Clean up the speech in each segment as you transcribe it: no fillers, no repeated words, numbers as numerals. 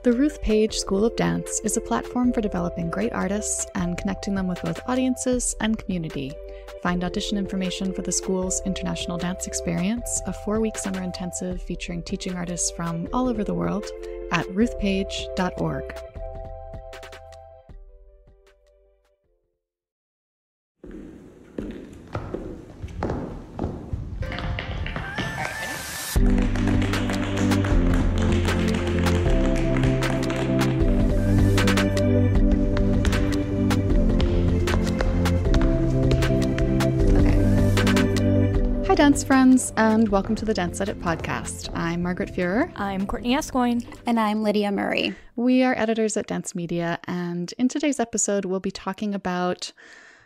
The Ruth Page School of Dance is a platform for developing great artists and connecting them with both audiences and community. Find audition information for the school's International Dance Experience, a 4-week summer intensive featuring teaching artists from all over the world, at ruthpage.org. Hi dance friends, and welcome to the Dance Edit podcast. I'm Margaret Fuhrer. I'm Courtney Escoyne. And I'm Lydia Murray. We are editors at Dance Media, and in today's episode we'll be talking about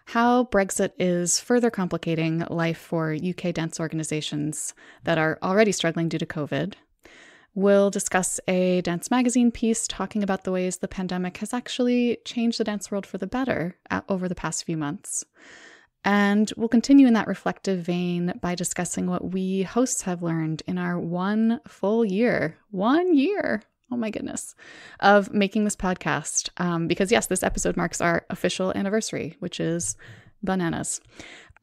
how Brexit is further complicating life for UK dance organizations that are already struggling due to COVID. We'll discuss a dance magazine piece talking about the ways the pandemic has actually changed the dance world for the better over the past few months. And we'll continue in that reflective vein by discussing what we hosts have learned in our 1 full year, oh my goodness, of making this podcast. Because yes, this episode marks our official anniversary, which is bananas.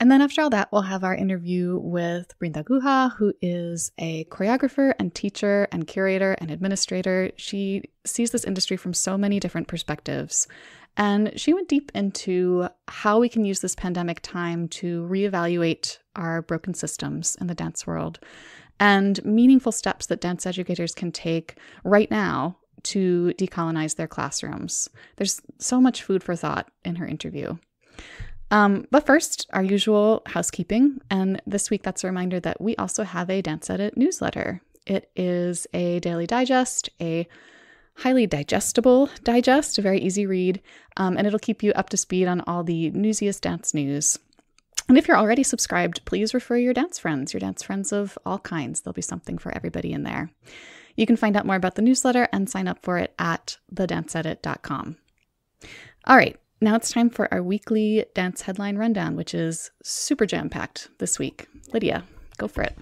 And then after all that, we'll have our interview with Brinda Guha, who is a choreographer and teacher and curator and administrator. She sees this industry from so many different perspectives. And she went deep into how we can use this pandemic time to reevaluate our broken systems in the dance world and meaningful steps that dance educators can take right now to decolonize their classrooms. There's so much food for thought in her interview. But first, our usual housekeeping. And this week, that's a reminder that we also have a Dance Edit newsletter. It is a daily digest, a highly digestible digest, a very easy read, and it'll keep you up to speed on all the newsiest dance news. And if you're already subscribed, please refer your dance friends of all kinds. There'll be something for everybody in there. You can find out more about the newsletter and sign up for it at thedanceedit.com. All right, now it's time for our weekly dance headline rundown, which is super jam-packed this week. Lydia, go for it.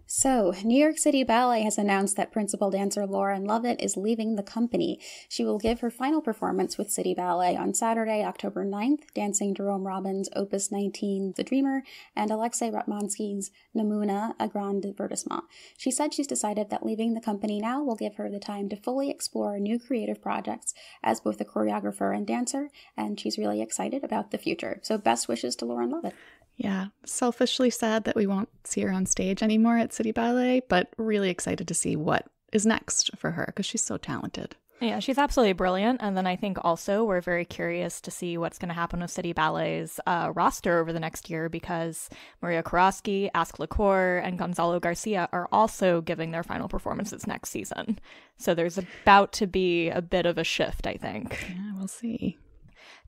So, New York City Ballet has announced that principal dancer Lauren Lovett is leaving the company. She will give her final performance with City Ballet on Saturday, October 9th, dancing Jerome Robbins' Opus 19, The Dreamer, and Alexei Ratmansky's Namuna, A Grand Divertissement. She said she's decided that leaving the company now will give her the time to fully explore new creative projects as both a choreographer and dancer, and she's really excited about the future. So best wishes to Lauren Lovett. Yeah, selfishly sad that we won't see her on stage anymore at City Ballet, but really excited to see what is next for her because she's so talented. Yeah, she's absolutely brilliant. And then I think also we're very curious to see what's going to happen with City Ballet's roster over the next year because Maria Kurowski, Ask LaCour, and Gonzalo Garcia are also giving their final performances next season. So there's about to be a bit of a shift, I think. Yeah, we'll see.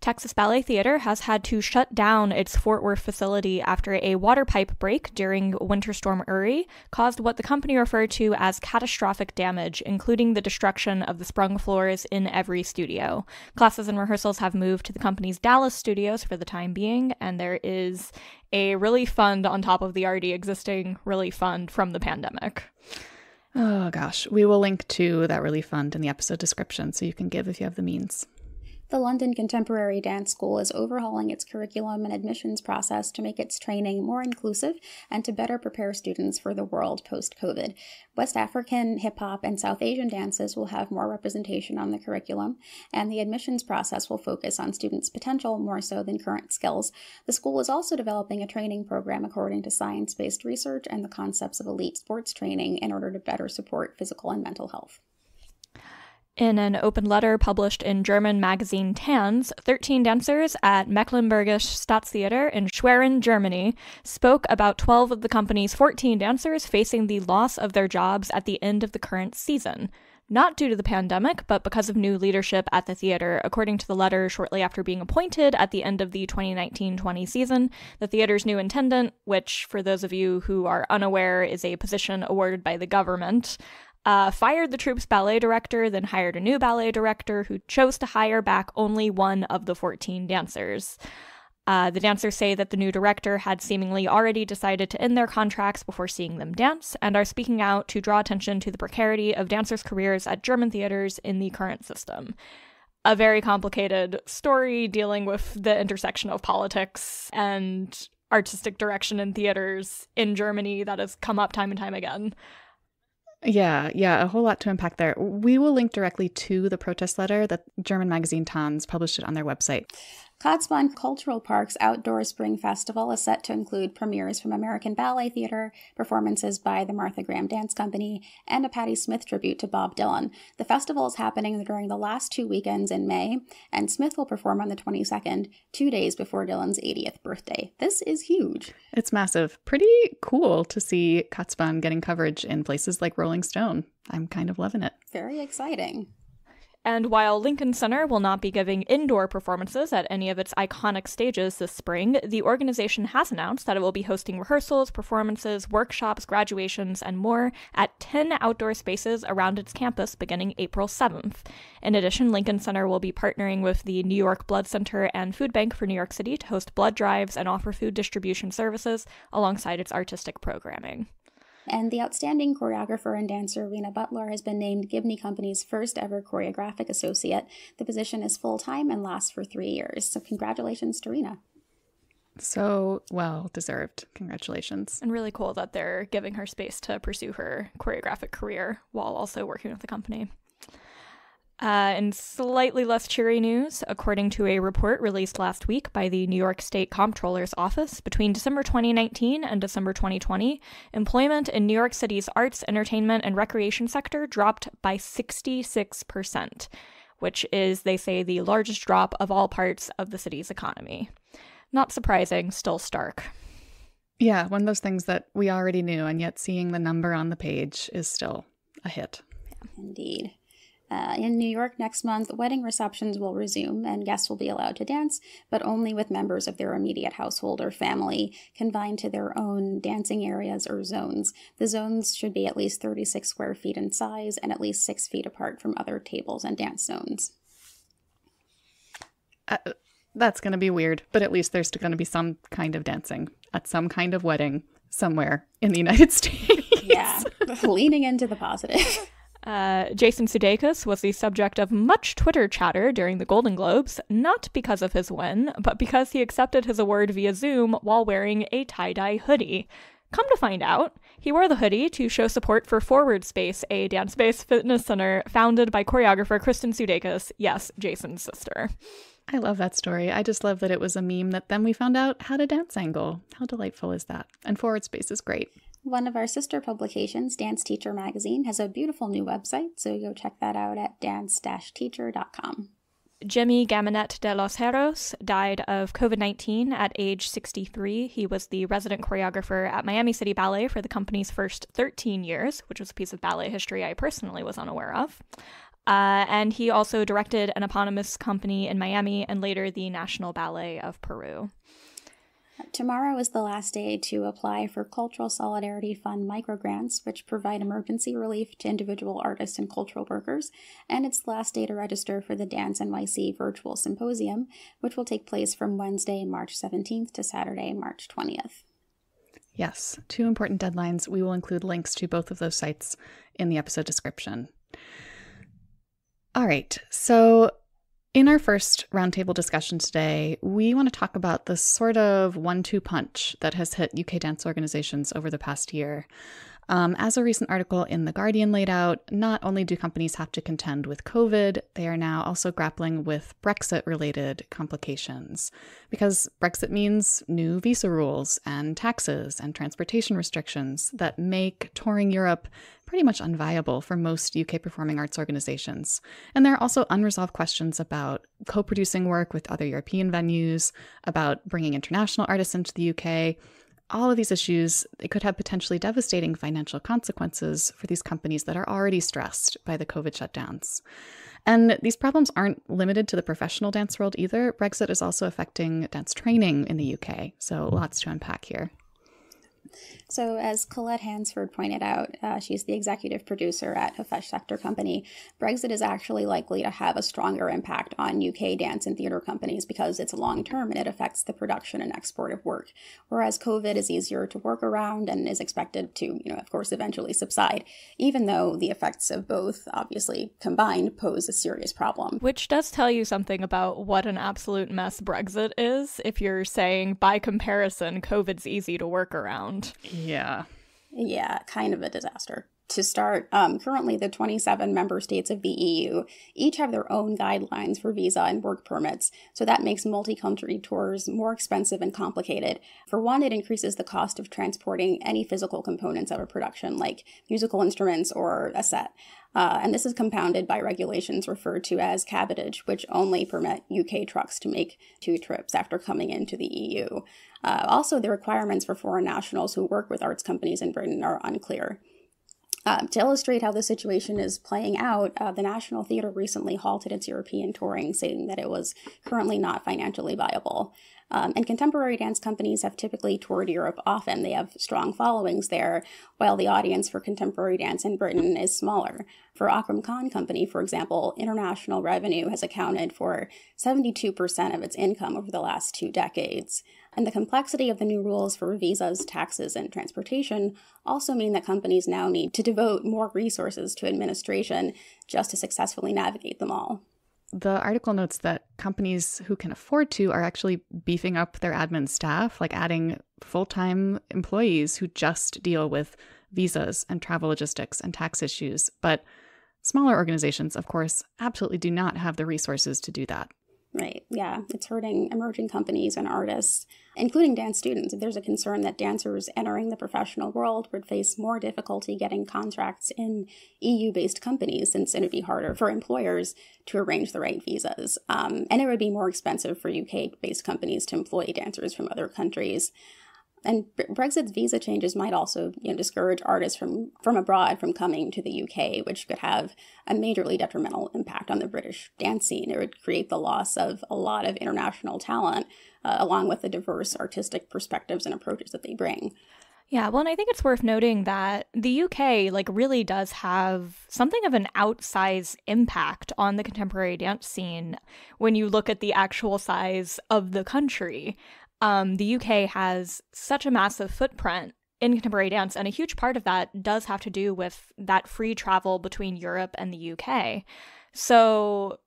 Texas Ballet Theater has had to shut down its Fort Worth facility after a water pipe break during Winter Storm Uri caused what the company referred to as catastrophic damage, including the destruction of the sprung floors in every studio. Classes and rehearsals have moved to the company's Dallas studios for the time being, and there is a relief fund on top of the already existing relief fund from the pandemic. Oh gosh, we will link to that relief fund in the episode description so you can give if you have the means. The London Contemporary Dance School is overhauling its curriculum and admissions process to make its training more inclusive and to better prepare students for the world post-COVID. West African, hip-hop, and South Asian dances will have more representation on the curriculum, and the admissions process will focus on students' potential more so than current skills. The school is also developing a training program according to science-based research and the concepts of elite sports training in order to better support physical and mental health. In an open letter published in German magazine Tanz, 13 dancers at Mecklenburgisch Staatstheater in Schwerin, Germany, spoke about 12 of the company's 14 dancers facing the loss of their jobs at the end of the current season. Not due to the pandemic, but because of new leadership at the theater. According to the letter, shortly after being appointed at the end of the 2019-20 season, the theater's new intendant, which, for those of you who are unaware, is a position awarded by the government, fired the troupe's ballet director, then hired a new ballet director who chose to hire back only one of the 14 dancers. The dancers say that the new director had seemingly already decided to end their contracts before seeing them dance, and are speaking out to draw attention to the precarity of dancers' careers at German theaters in the current system. A very complicated story dealing with the intersection of politics and artistic direction in theaters in Germany that has come up time and time again. Yeah, a whole lot to unpack there. We will link directly to the protest letter that German magazine Tanz published it on their website. Kotzebue Cultural Park's Outdoor Spring Festival is set to include premieres from American Ballet Theater, performances by the Martha Graham Dance Company, and a Patti Smith tribute to Bob Dylan. The festival is happening during the last 2 weekends in May, and Smith will perform on the 22nd, 2 days before Dylan's 80th birthday. This is huge. It's massive. Pretty cool to see Kotzebue getting coverage in places like Rolling Stone. I'm kind of loving it. Very exciting. And while Lincoln Center will not be giving indoor performances at any of its iconic stages this spring, the organization has announced that it will be hosting rehearsals, performances, workshops, graduations, and more at 10 outdoor spaces around its campus beginning April 7th. In addition, Lincoln Center will be partnering with the New York Blood Center and Food Bank for New York City to host blood drives and offer food distribution services alongside its artistic programming. And the outstanding choreographer and dancer Rena Butler has been named Gibney Company's first ever choreographic associate. The position is full-time and lasts for 3 years. So congratulations to Rena. So well deserved. Congratulations. And really cool that they're giving her space to pursue her choreographic career while also working with the company. In slightly less cheery news, according to a report released last week by the New York State Comptroller's Office, between December 2019 and December 2020, employment in New York City's arts, entertainment, and recreation sector dropped by 66%, which is, they say, the largest drop of all parts of the city's economy. Not surprising, still stark. Yeah, one of those things that we already knew, and yet seeing the number on the page is still a hit. Yeah, indeed. In New York next month, wedding receptions will resume and guests will be allowed to dance, but only with members of their immediate household or family confined to their own dancing areas or zones. The zones should be at least 36 square feet in size and at least 6 feet apart from other tables and dance zones. That's going to be weird, but at least there's going to be some kind of dancing at some kind of wedding somewhere in the United States. Yeah, leaning into the positive. Jason Sudeikis was the subject of much Twitter chatter during the Golden Globes, not because of his win, but because he accepted his award via Zoom while wearing a tie-dye hoodie. Come to find out, he wore the hoodie to show support for Forward Space, a dance-based fitness center founded by choreographer Kristen Sudeikis, yes, Jason's sister. I love that story. I just love that it was a meme that then we found out how to dance angle. How delightful is that? And Forward Space is great. One of our sister publications, Dance Teacher Magazine, has a beautiful new website, so go check that out at dance-teacher.com. Jimmy Gaminet de los Heros died of COVID-19 at age 63. He was the resident choreographer at Miami City Ballet for the company's first 13 years, which was a piece of ballet history I personally was unaware of. And he also directed an eponymous company in Miami and later the National Ballet of Peru. Tomorrow is the last day to apply for Cultural Solidarity Fund microgrants, which provide emergency relief to individual artists and cultural workers, and it's the last day to register for the Dance NYC Virtual Symposium, which will take place from Wednesday, March 17th to Saturday, March 20th. Yes, 2 important deadlines. We will include links to both of those sites in the episode description. All right, so in our first roundtable discussion today, we want to talk about the sort of 1-2 punch that has hit UK dance organizations over the past year. As a recent article in The Guardian laid out, not only do companies have to contend with COVID, they are now also grappling with Brexit-related complications. Because Brexit means new visa rules and taxes and transportation restrictions that make touring Europe pretty much unviable for most UK performing arts organizations. And there are also unresolved questions about co-producing work with other European venues, about bringing international artists into the UK. All of these issues, they could have potentially devastating financial consequences for these companies that are already stressed by the COVID shutdowns. And these problems aren't limited to the professional dance world either. Brexit is also affecting dance training in the UK, so lots to unpack here. So as Colette Hansford pointed out, she's the executive producer at Hafesh Sector Company, Brexit is actually likely to have a stronger impact on UK dance and theatre companies because it's long-term and it affects the production and export of work. Whereas COVID is easier to work around and is expected to, of course, eventually subside, even though the effects of both, obviously, combined pose a serious problem. Which does tell you something about what an absolute mess Brexit is, if you're saying, by comparison, COVID's easy to work around. Yeah. Yeah, kind of a disaster. To start, currently the 27 member states of the EU each have their own guidelines for visa and work permits, so that makes multi-country tours more expensive and complicated. For one, it increases the cost of transporting any physical components of a production, like musical instruments or a set. And this is compounded by regulations referred to as cabotage, which only permit UK trucks to make 2 trips after coming into the EU. Also, the requirements for foreign nationals who work with arts companies in Britain are unclear. To illustrate how the situation is playing out, the National Theatre recently halted its European touring, saying that it was currently not financially viable. And contemporary dance companies have typically toured Europe often. They have strong followings there, while the audience for contemporary dance in Britain is smaller. For Akram Khan Company, for example, international revenue has accounted for 72% of its income over the last 2 decades. And the complexity of the new rules for visas, taxes, and transportation also mean that companies now need to devote more resources to administration just to successfully navigate them all. The article notes that companies who can afford to are actually beefing up their admin staff, like adding full-time employees who just deal with visas and travel logistics and tax issues. But smaller organizations, of course, absolutely do not have the resources to do that. Right. Yeah. It's hurting emerging companies and artists, including dance students. There's a concern that dancers entering the professional world would face more difficulty getting contracts in EU-based companies, since it would be harder for employers to arrange the right visas. And it would be more expensive for UK-based companies to employ dancers from other countries. And Brexit's visa changes might also discourage artists from abroad from coming to the UK, which could have a majorly detrimental impact on the British dance scene. It would create the loss of a lot of international talent, along with the diverse artistic perspectives and approaches that they bring. Yeah, well, and I think it's worth noting that the UK really does have something of an outsized impact on the contemporary dance scene when you look at the actual size of the country. The UK has such a massive footprint in contemporary dance, and a huge part of that does have to do with that free travel between Europe and the UK. So,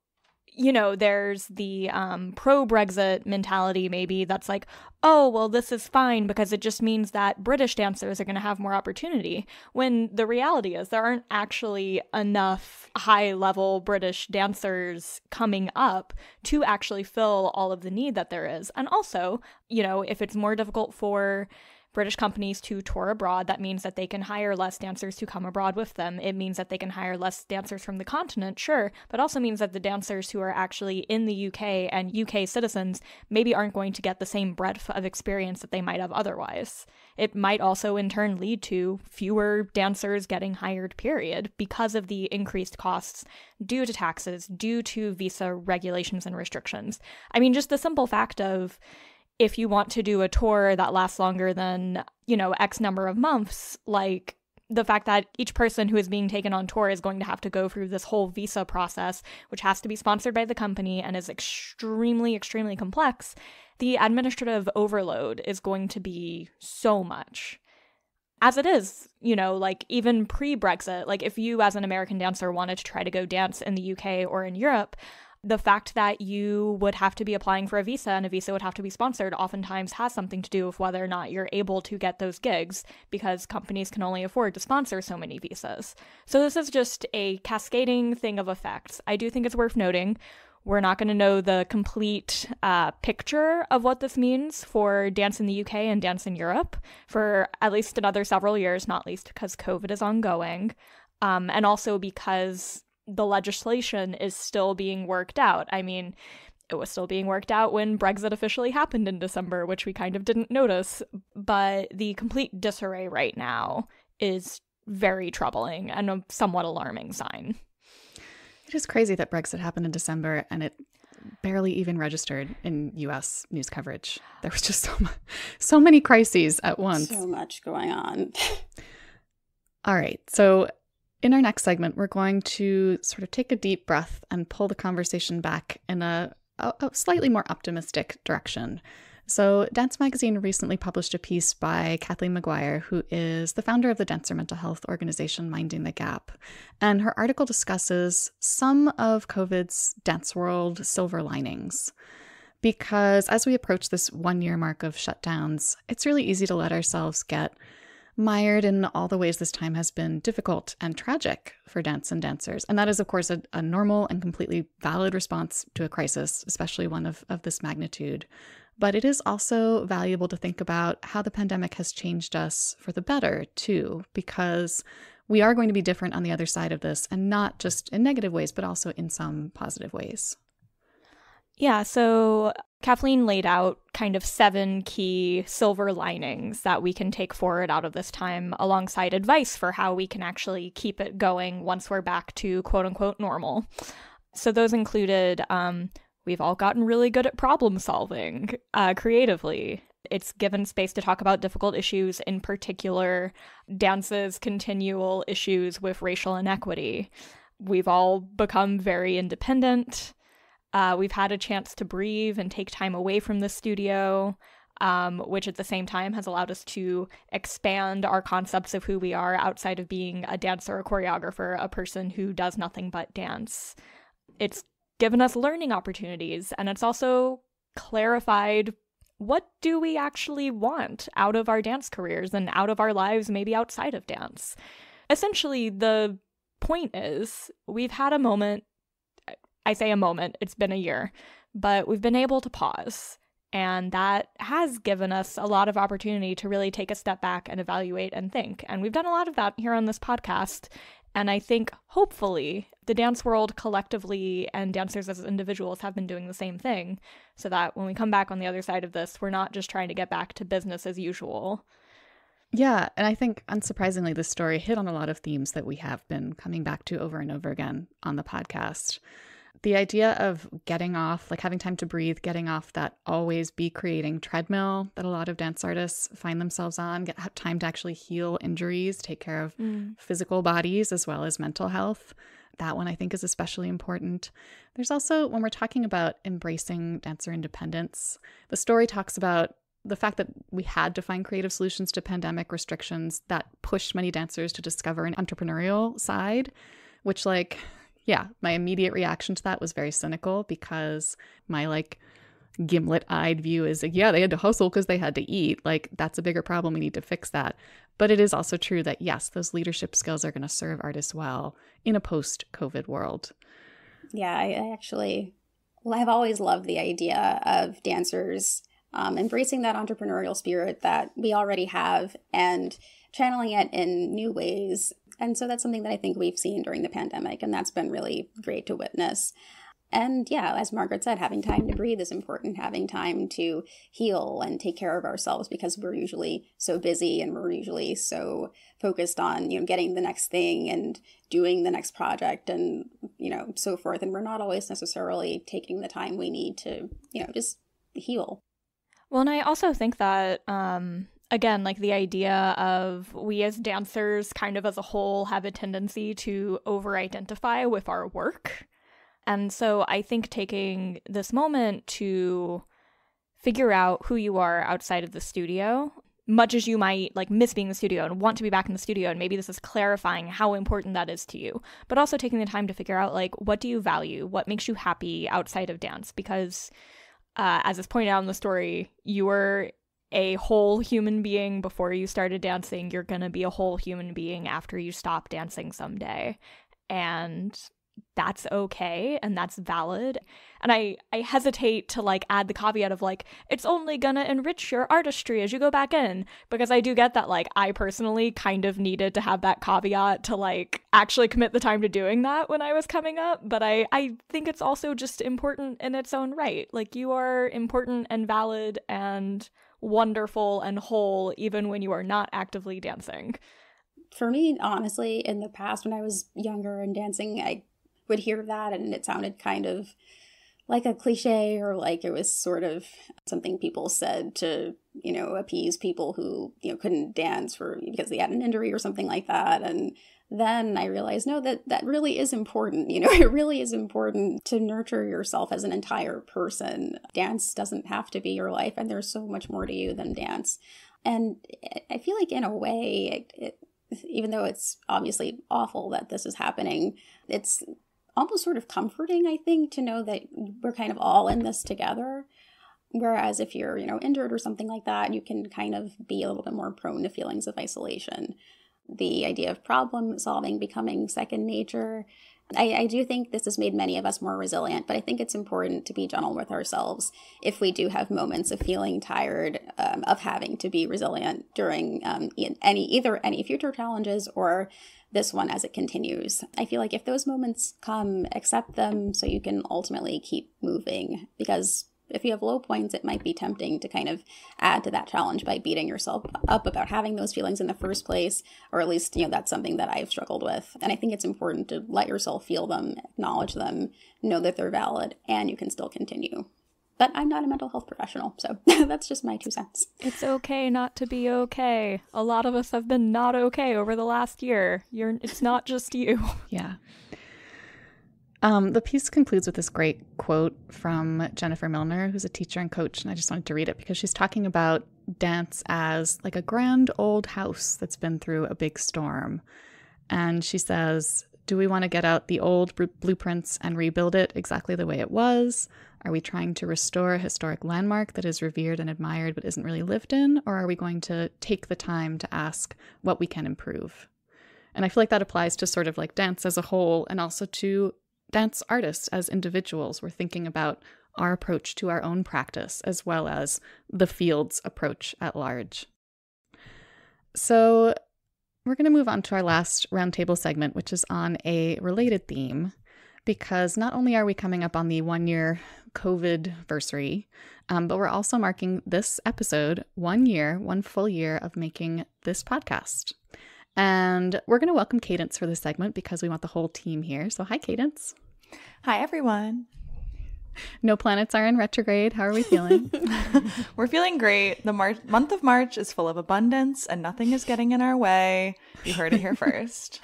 there's the pro-Brexit mentality maybe that's like, oh, well, this is fine because it just means that British dancers are going to have more opportunity, when the reality is there aren't actually enough high-level British dancers coming up to actually fill all of the need that there is. And also, if it's more difficult for British companies to tour abroad, that means that they can hire less dancers to come abroad with them. It means that they can hire less dancers from the continent, sure, but also means that the dancers who are actually in the UK and UK citizens maybe aren't going to get the same breadth of experience that they might have otherwise. It might also in turn lead to fewer dancers getting hired, period, because of the increased costs due to taxes, due to visa regulations and restrictions. I mean, just the simple fact of, if you want to do a tour that lasts longer than, X number of months, the fact that each person who is being taken on tour is going to have to go through this whole visa process, which has to be sponsored by the company and is extremely, extremely complex, the administrative overload is going to be so much. As it is, even pre-Brexit, if you as an American dancer wanted to try to go dance in the UK or in Europe, the fact that you would have to be applying for a visa and a visa would have to be sponsored oftentimes has something to do with whether or not you're able to get those gigs, because companies can only afford to sponsor so many visas. So this is just a cascading thing of effects. I do think it's worth noting we're not going to know the complete picture of what this means for dance in the UK and dance in Europe for at least another several years, not least because COVID is ongoing, and also because the legislation is still being worked out. I mean, it was still being worked out when Brexit officially happened in December, which we kind of didn't notice. But the complete disarray right now is very troubling and a somewhat alarming sign. It is crazy that Brexit happened in December and it barely even registered in US news coverage. There was just so many crises at once. So much going on. All right. So in our next segment, we're going to sort of take a deep breath and pull the conversation back in a slightly more optimistic direction. So Dance Magazine recently published a piece by Kathleen McGuire, who is the founder of the dancer mental health organization Minding the Gap. And her article discusses some of COVID's dance world silver linings. Because as we approach this 1-year mark of shutdowns, it's really easy to let ourselves get mired in all the ways this time has been difficult and tragic for dance and dancers. And that is, of course, a normal and completely valid response to a crisis, especially one of this magnitude. But it is also valuable to think about how the pandemic has changed us for the better, too, because we are going to be different on the other side of this, and not just in negative ways, but also in some positive ways. Yeah, so Kathleen laid out kind of 7 key silver linings that we can take forward out of this time, alongside advice for how we can actually keep it going once we're back to quote unquote normal. So those included, we've all gotten really good at problem solving creatively. It's given space to talk about difficult issues, in particular, dance's continual issues with racial inequity. We've all become very independent. We've had a chance to breathe and take time away from the studio, which at the same time has allowed us to expand our concepts of who we are outside of being a dancer, a choreographer, a person who does nothing but dance. It's given us learning opportunities, and it's also clarified what do we actually want out of our dance careers and out of our lives, maybe outside of dance. Essentially, the point is we've had a moment. I say a moment, it's been a year, but we've been able to pause. And that has given us a lot of opportunity to really take a step back and evaluate and think. And we've done a lot of that here on this podcast. And I think, hopefully, the dance world collectively and dancers as individuals have been doing the same thing, so that when we come back on the other side of this, we're not just trying to get back to business as usual. Yeah, and I think, unsurprisingly, this story hit on a lot of themes that we have been coming back to over and over again on the podcast. The idea of getting off, like having time to breathe, getting off that always be creating treadmill that a lot of dance artists find themselves on, have time to actually heal injuries, take care of physical bodies as well as mental health. That one I think is especially important. There's also, when we're talking about embracing dancer independence, the story talks about the fact that we had to find creative solutions to pandemic restrictions that pushed many dancers to discover an entrepreneurial side, which my immediate reaction to that was very cynical, because my gimlet-eyed view is they had to hustle because they had to eat. That's a bigger problem. We need to fix that. But it is also true that, yes, those leadership skills are going to serve artists well in a post-COVID world. Yeah, I've always loved the idea of dancers embracing that entrepreneurial spirit that we already have and channeling it in new ways. And so that's something that I think we've seen during the pandemic, and that's been really great to witness. And yeah, as Margaret said, having time to breathe is important, having time to heal and take care of ourselves, because we're usually so busy and we're usually so focused on, getting the next thing and doing the next project and, so forth. And we're not always necessarily taking the time we need to, just heal. Well, and I also think that, again, the idea of we as dancers kind of as a whole have a tendency to over-identify with our work. And so I think taking this moment to figure out who you are outside of the studio, much as you might miss being in the studio and want to be back in the studio, and maybe this is clarifying how important that is to you, but also taking the time to figure out what do you value, what makes you happy outside of dance, because as is pointed out in the story, you were a whole human being before you started dancing. You're going to be a whole human being after you stop dancing someday. And that's okay, and that's valid. And I hesitate to add the caveat of it's only gonna enrich your artistry as you go back in, because I do get that I personally kind of needed to have that caveat to actually commit the time to doing that when I was coming up. But I think it's also just important in its own right. You are important and valid and wonderful and whole even when you are not actively dancing. For me, honestly, in the past when I was younger and dancing, I would hear that and it sounded kind of like a cliche, or like it was sort of something people said to, appease people who, couldn't dance because they had an injury or something like that. And then I realized, no, that really is important. It really is important to nurture yourself as an entire person. Dance doesn't have to be your life, and there's so much more to you than dance. And I feel like in a way, even though it's obviously awful that this is happening, it's almost sort of comforting, I think, to know that we're kind of all in this together. Whereas if you're, injured or something like that, you can kind of be a little bit more prone to feelings of isolation. The idea of problem solving becoming second nature. I do think this has made many of us more resilient, but I think it's important to be gentle with ourselves if we do have moments of feeling tired of having to be resilient during either any future challenges or this one as it continues. I feel like if those moments come, accept them so you can ultimately keep moving, because if you have low points, it might be tempting to kind of add to that challenge by beating yourself up about having those feelings in the first place, or at least, that's something that I've struggled with. And I think it's important to let yourself feel them, acknowledge them, know that they're valid, and you can still continue. But I'm not a mental health professional, so that's just my 2 cents. It's okay not to be okay. A lot of us have been not okay over the last year. It's not just you. Yeah. The piece concludes with this great quote from Jennifer Milner, who's a teacher and coach, and I just wanted to read it because she's talking about dance as like a grand old house that's been through a big storm. And she says, do we want to get out the old blueprints and rebuild it exactly the way it was? Are we trying to restore a historic landmark that is revered and admired but isn't really lived in? Or are we going to take the time to ask what we can improve? And I feel like that applies to sort of like dance as a whole, and also to dance artists as individuals. We're thinking about our approach to our own practice as well as the field's approach at large. So we're going to move on to our last roundtable segment, which is on a related theme, because not only are we coming up on the 1-year COVID-versary, but we're also marking this episode 1 full year of making this podcast. And we're going to welcome Cadence for this segment because we want the whole team here. So hi, Cadence. Hi, everyone. No planets are in retrograde. How are we feeling? We're feeling great. The month of March is full of abundance and nothing is getting in our way. You heard it here first.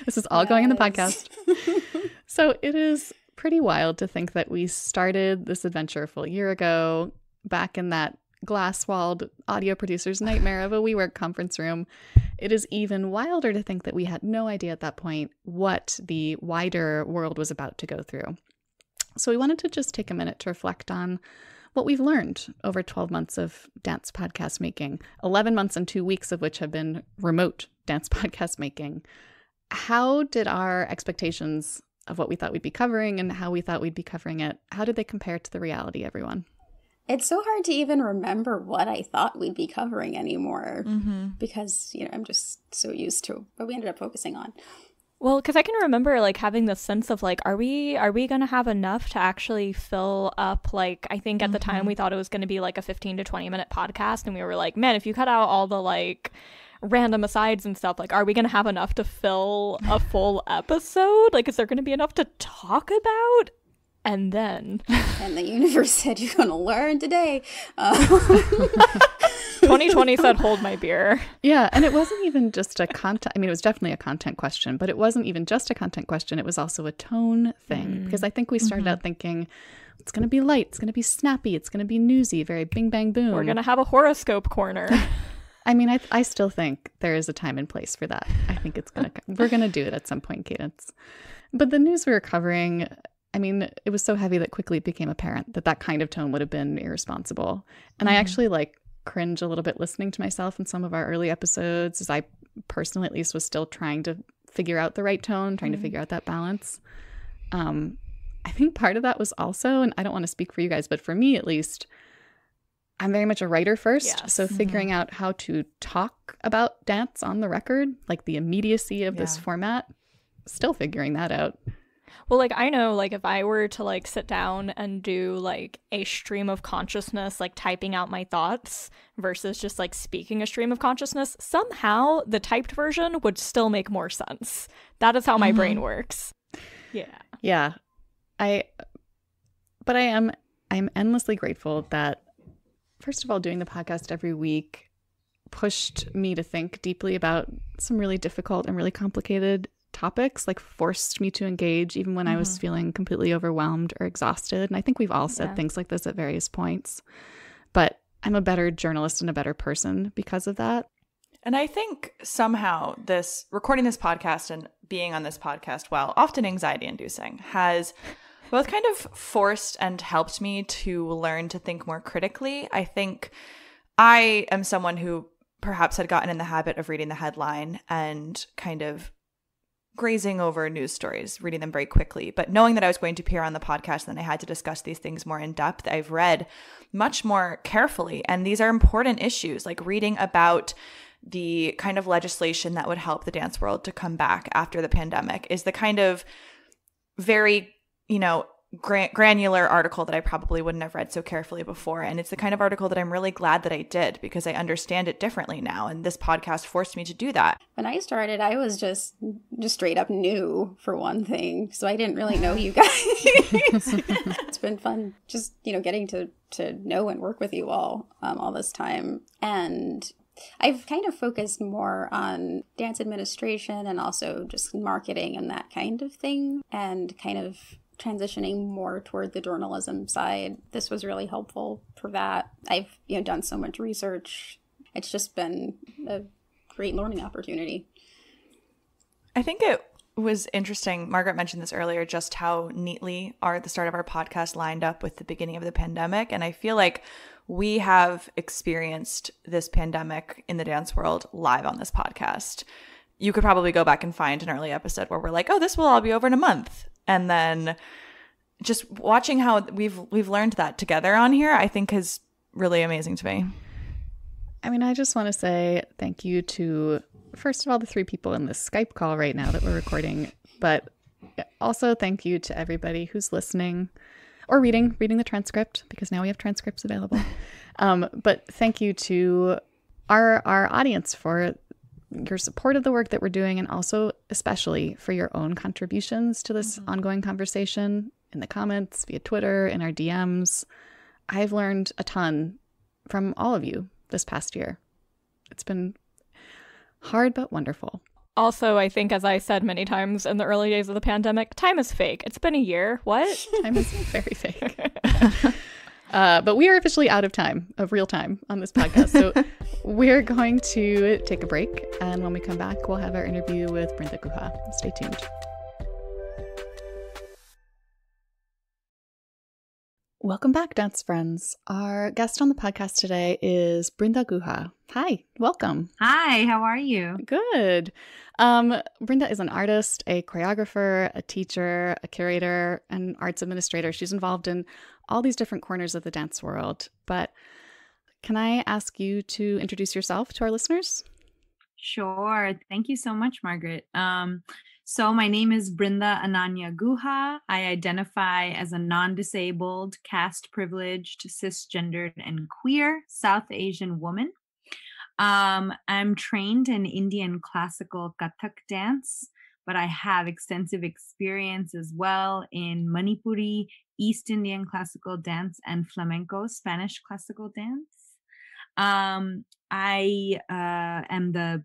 This is all going in the podcast. So it is pretty wild to think that we started this adventure a full year ago, back in that glass-walled audio producer's nightmare of a WeWork conference room. It is even wilder to think that we had no idea at that point what the wider world was about to go through. So we wanted to just take a minute to reflect on what we've learned over 12 months of dance podcast making, 11 months and 2 weeks of which have been remote dance podcast making. How did our expectations of what we thought we'd be covering and how we thought we'd be covering it, how did they compare to the reality, everyone? It's so hard to even remember what I thought we'd be covering anymore, because, I'm just so used to what we ended up focusing on. Well, because I can remember like having this sense of like, are we going to have enough to actually fill up? Like, I think at the time we thought it was going to be like a 15 to 20 minute podcast. And we were like, man, if you cut out all the like random asides and stuff, like, are we going to have enough to fill a full episode? Like, is there going to be enough to talk about? And then... And the universe said, you're going to learn today. 2020 said, hold my beer. Yeah, and it wasn't even just a content... I mean, it was definitely a content question, but it wasn't even just a content question. It was also a tone thing. Because I think we started out thinking, it's going to be light, it's going to be snappy, it's going to be newsy, very bing, bang, boom. We're going to have a horoscope corner. I mean, I still think there is a time and place for that. I think we're going to do it at some point, Cadence. But the news we were covering... I mean, it was so heavy that quickly it became apparent that kind of tone would have been irresponsible. And I actually cringe a little bit listening to myself in some of our early episodes, as I personally at least was still trying to figure out the right tone, trying to figure out that balance. I think part of that was also, and I don't want to speak for you guys, but for me at least, I'm very much a writer first. Yes. So figuring out how to talk about dance on the record, like the immediacy of this format, still figuring that out. Well, like, I know, like, if I were to, like, sit down and do, like, a stream of consciousness, like, typing out my thoughts versus just, like, speaking a stream of consciousness, somehow the typed version would still make more sense. That is how my brain works. Yeah. Yeah. But I'm endlessly grateful that, first of all, doing the podcast every week pushed me to think deeply about some really difficult and really complicated topics, like forced me to engage even when I was feeling completely overwhelmed or exhausted. And I think we've all said things like this at various points. But I'm a better journalist and a better person because of that. And I think somehow recording this podcast and being on this podcast, while often anxiety inducing, has both kind of forced and helped me to learn to think more critically. I think I am someone who perhaps had gotten in the habit of reading the headline and kind of grazing over news stories, reading them very quickly. But knowing that I was going to appear on the podcast and I had to discuss these things more in depth, I've read much more carefully. And these are important issues, like reading about the kind of legislation that would help the dance world to come back after the pandemic is the kind of very, granular article that I probably wouldn't have read so carefully before. And it's the kind of article that I'm really glad that I did because I understand it differently now. And this podcast forced me to do that. When I started, I was just straight up new, for one thing. So I didn't really know you guys. It's been fun just, getting to know and work with you all this time. And I've kind of focused more on dance administration and also just marketing and that kind of thing, and kind of transitioning more toward the journalism side. This was really helpful for that. I've done so much research. It's just been a great learning opportunity. I think it was interesting. Margaret mentioned this earlier, just how neatly the start of our podcast lined up with the beginning of the pandemic. And I feel like we have experienced this pandemic in the dance world live on this podcast. You could probably go back and find an early episode where we're like, oh, this will all be over in a month. And then just watching how we've learned that together on here, I think is really amazing to me. I mean, I just want to say thank you to, first of all, the 3 people in this Skype call right now that we're recording, but also thank you to everybody who's listening or reading the transcript, because now we have transcripts available. But thank you to our audience for your support of the work that we're doing, and also especially for your own contributions to this ongoing conversation in the comments, via Twitter, in our DMs. I've learned a ton from all of you this past year. It's been hard but wonderful. Also, I think, as I said many times in the early days of the pandemic, time is fake. It's been a year. What? Time is very fake. But we are officially out of time, of real time, on this podcast. So we're going to take a break. And when we come back, we'll have our interview with Brinda Guha. Stay tuned. Welcome back, dance friends. Our guest on the podcast today is Brinda Guha. Hi, welcome. Hi, how are you? Good. Brinda is an artist, a choreographer, a teacher, a curator, an arts administrator. She's involved in all these different corners of the dance world. But can I ask you to introduce yourself to our listeners? Sure. Thank you so much, Margaret. So my name is Brinda Guha. I identify as a non-disabled, caste-privileged, cisgendered, and queer South Asian woman. I'm trained in Indian classical Kathak dance, but I have extensive experience as well in Manipuri, East Indian classical dance, and flamenco, Spanish classical dance. I am the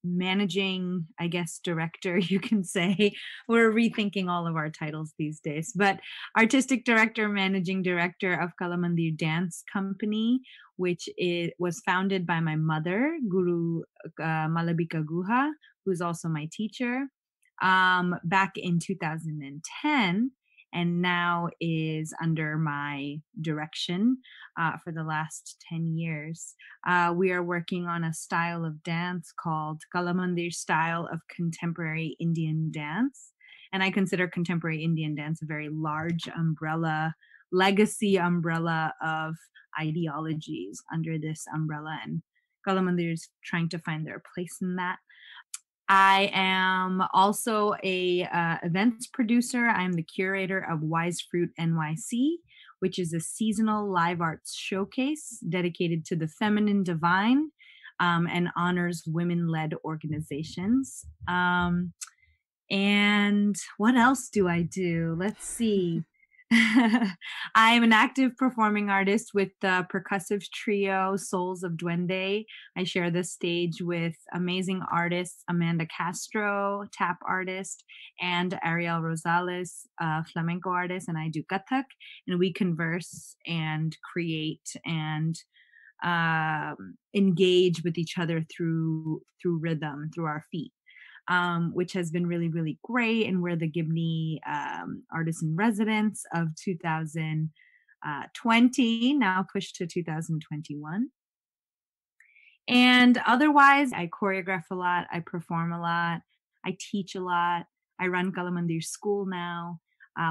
managing, I guess, director, you can say. We're rethinking all of our titles these days, but artistic director, managing director of Kalamandir Dance Company, which was founded by my mother, Guru Malabika Guha, who's also my teacher, back in 2010, and now is under my direction for the last 10 years. We are working on a style of dance called Kalamandir style of contemporary Indian dance. And I consider contemporary Indian dance a very large umbrella, legacy umbrella of ideologies under this umbrella. And Kalamandir is trying to find their place in that. I am also a events producer. I'm the curator of Wise Fruit NYC, which is a seasonal live arts showcase dedicated to the feminine divine and honors women-led organizations. And what else do I do? Let's see. I'm an active performing artist with the percussive trio Souls of Duende. I share the stage with amazing artists Amanda Castro, tap artist, and Ariel Rosales, flamenco artist, and I do Kathak. And we converse and create and engage with each other through rhythm, through our feet. Which has been really, really great. And we're the Gibney Artist in Residence of 2020, now pushed to 2021. And otherwise, I choreograph a lot, I perform a lot, I teach a lot. I run Kalamandir School now,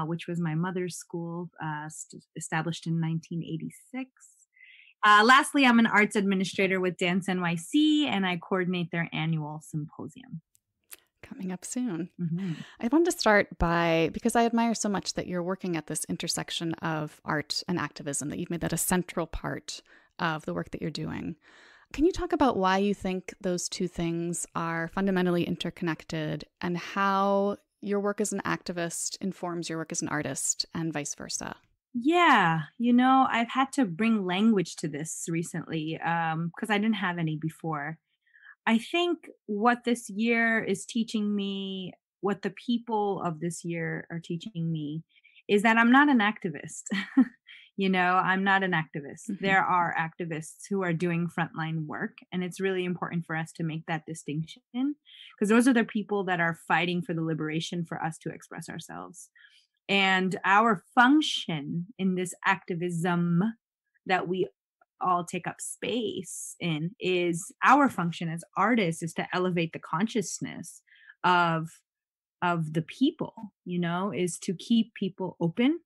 which was my mother's school, established in 1986. Lastly, I'm an arts administrator with Dance NYC, and I coordinate their annual symposium. Coming up soon. Mm-hmm. I wanted to start because I admire so much that you're working at this intersection of art and activism, that you've made that a central part of the work that you're doing. Can you talk about why you think those two things are fundamentally interconnected and how your work as an activist informs your work as an artist and vice versa? Yeah, I've had to bring language to this recently because I didn't have any before. I think what this year is teaching me, what the people of this year are teaching me, is that I'm not an activist. I'm not an activist. Mm-hmm. There are activists who are doing frontline work, and it's really important for us to make that distinction because those are the people that are fighting for the liberation for us to express ourselves. And our function in this activism that we all take up space in is our function as artists is to elevate the consciousness of the people, is to keep people open,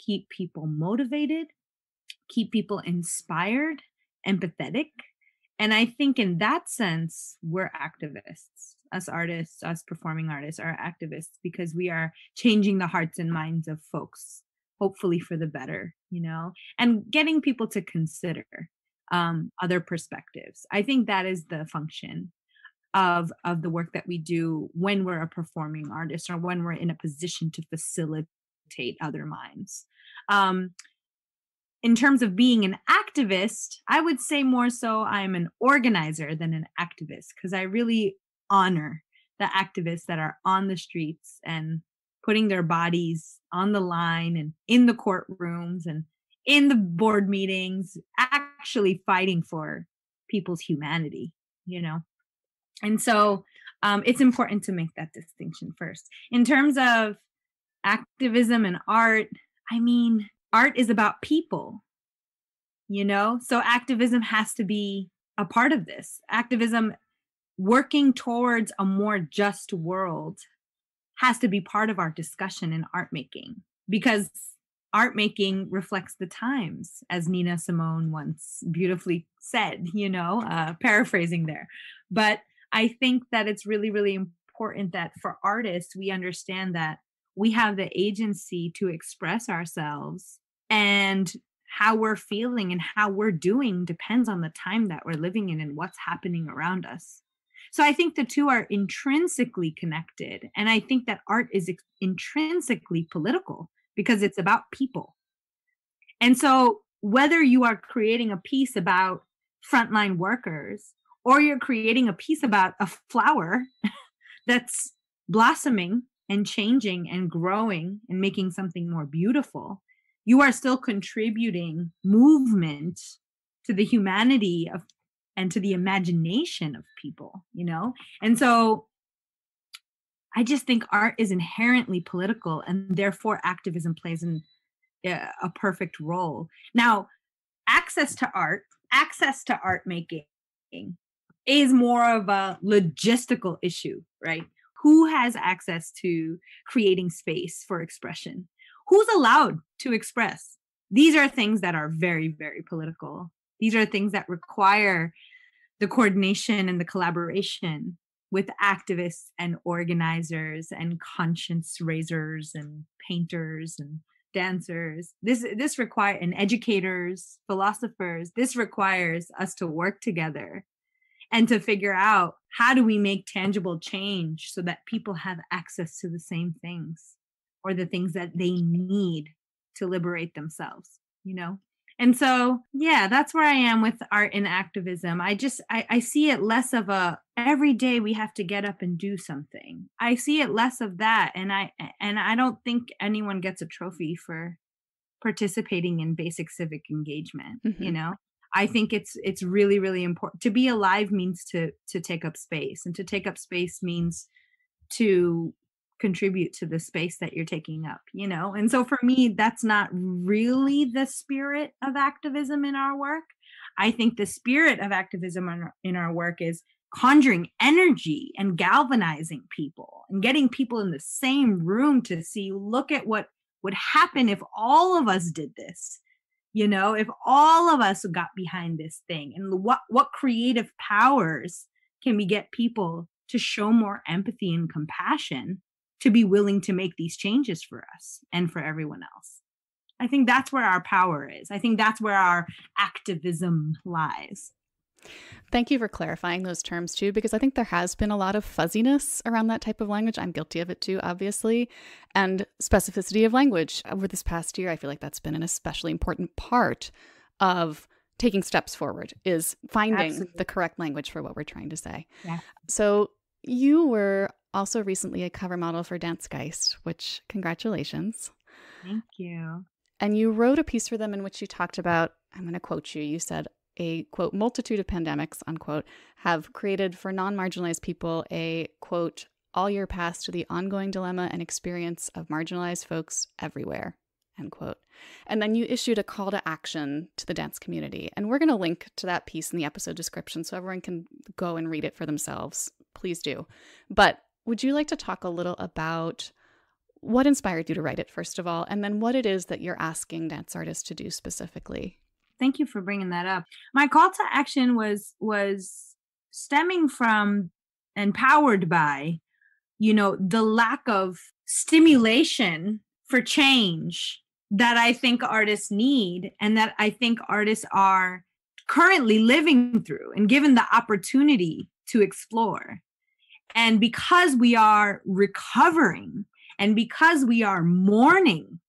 keep people motivated, keep people inspired, empathetic. And I think in that sense, we're activists. Us artists, us performing artists are activists because we are changing the hearts and minds of folks, hopefully for the better, and getting people to consider other perspectives. I think that is the function of the work that we do when we're a performing artist or when we're in a position to facilitate other minds. In terms of being an activist, I would say more so I'm an organizer than an activist because I really honor the activists that are on the streets and putting their bodies on the line and in the courtrooms and in the board meetings, actually fighting for people's humanity, And so it's important to make that distinction first. In terms of activism and art, art is about people, So activism has to be a part of this. Activism working towards a more just world has to be part of our discussion in art making because art making reflects the times, as Nina Simone once beautifully said, paraphrasing there. But I think that it's really, really important that for artists, we understand that we have the agency to express ourselves, and how we're feeling and how we're doing depends on the time that we're living in and what's happening around us. So I think the two are intrinsically connected. And I think that art is intrinsically political because it's about people. And so whether you are creating a piece about frontline workers or you're creating a piece about a flower that's blossoming and changing and growing and making something more beautiful, you are still contributing movement to the humanity of and to the imagination of people, And so I just think art is inherently political, and therefore activism plays a perfect role. Now, access to art making is more of a logistical issue, right? Who has access to creating space for expression? Who's allowed to express? These are things that are very, very political. These are things that require the coordination and the collaboration with activists and organizers and conscience raisers and painters and dancers. This requires, and educators, philosophers, this requires us to work together and to figure out how do we make tangible change so that people have access to the same things or the things that they need to liberate themselves, you know? And so, yeah, that's where I am with art and activism. I see it less of a every day we have to get up and do something. I see it less of that. And I don't think anyone gets a trophy for participating in basic civic engagement, you know? I think it's really, really important. To be alive means to take up space, and to take up space means to contribute to the space that you're taking up, you know? And so for me, that's not really the spirit of activism in our work. I think the spirit of activism in our work is conjuring energy and galvanizing people and getting people in the same room to see, look at what would happen if all of us did this, you know, if all of us got behind this thing, and what creative powers can we get people to show more empathy and compassion to be willing to make these changes for us and for everyone else. I think that's where our power is. I think that's where our activism lies. Thank you for clarifying those terms too, because I think there has been a lot of fuzziness around that type of language. I'm guilty of it too, obviously. And specificity of language over this past year, I feel like that's been an especially important part of taking steps forward, is finding the correct language for what we're trying to say. Yeah. So you were also recently a cover model for Dancegeist, which congratulations. Thank you. And you wrote a piece for them in which you talked about, I'm going to quote you, you said, a, quote, multitude of pandemics, unquote, have created for non-marginalized people a, quote, all year pass to the ongoing dilemma and experience of marginalized folks everywhere, end quote. And then you issued a call to action to the dance community. And we're going to link to that piece in the episode description so everyone can go and read it for themselves. Please do. But would you like to talk a little about what inspired you to write it, first of all, and then what it is that you're asking dance artists to do specifically? Thank you for bringing that up. My call to action was stemming from and powered by, you know, the lack of stimulation for change that I think artists need, and that I think artists are currently living through and given the opportunity to explore. And because we are recovering, and because we are mourning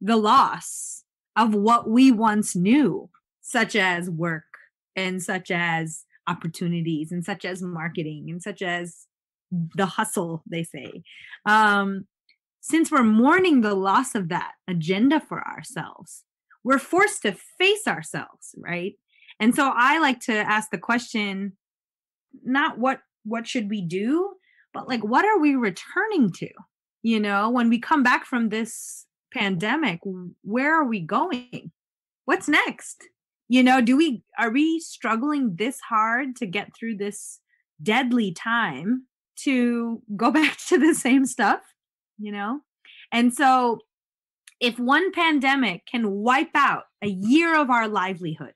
the loss of what we once knew, such as work and such as opportunities and such as marketing and such as the hustle, they say. Since we're mourning the loss of that agenda for ourselves, we're forced to face ourselves, right? And so I like to ask the question, not what should we do, but like, what are we returning to? You know, when we come back from this pandemic, where are we going? What's next? You know, are we struggling this hard to get through this deadly time to go back to the same stuff, you know? And so if one pandemic can wipe out a year of our livelihood,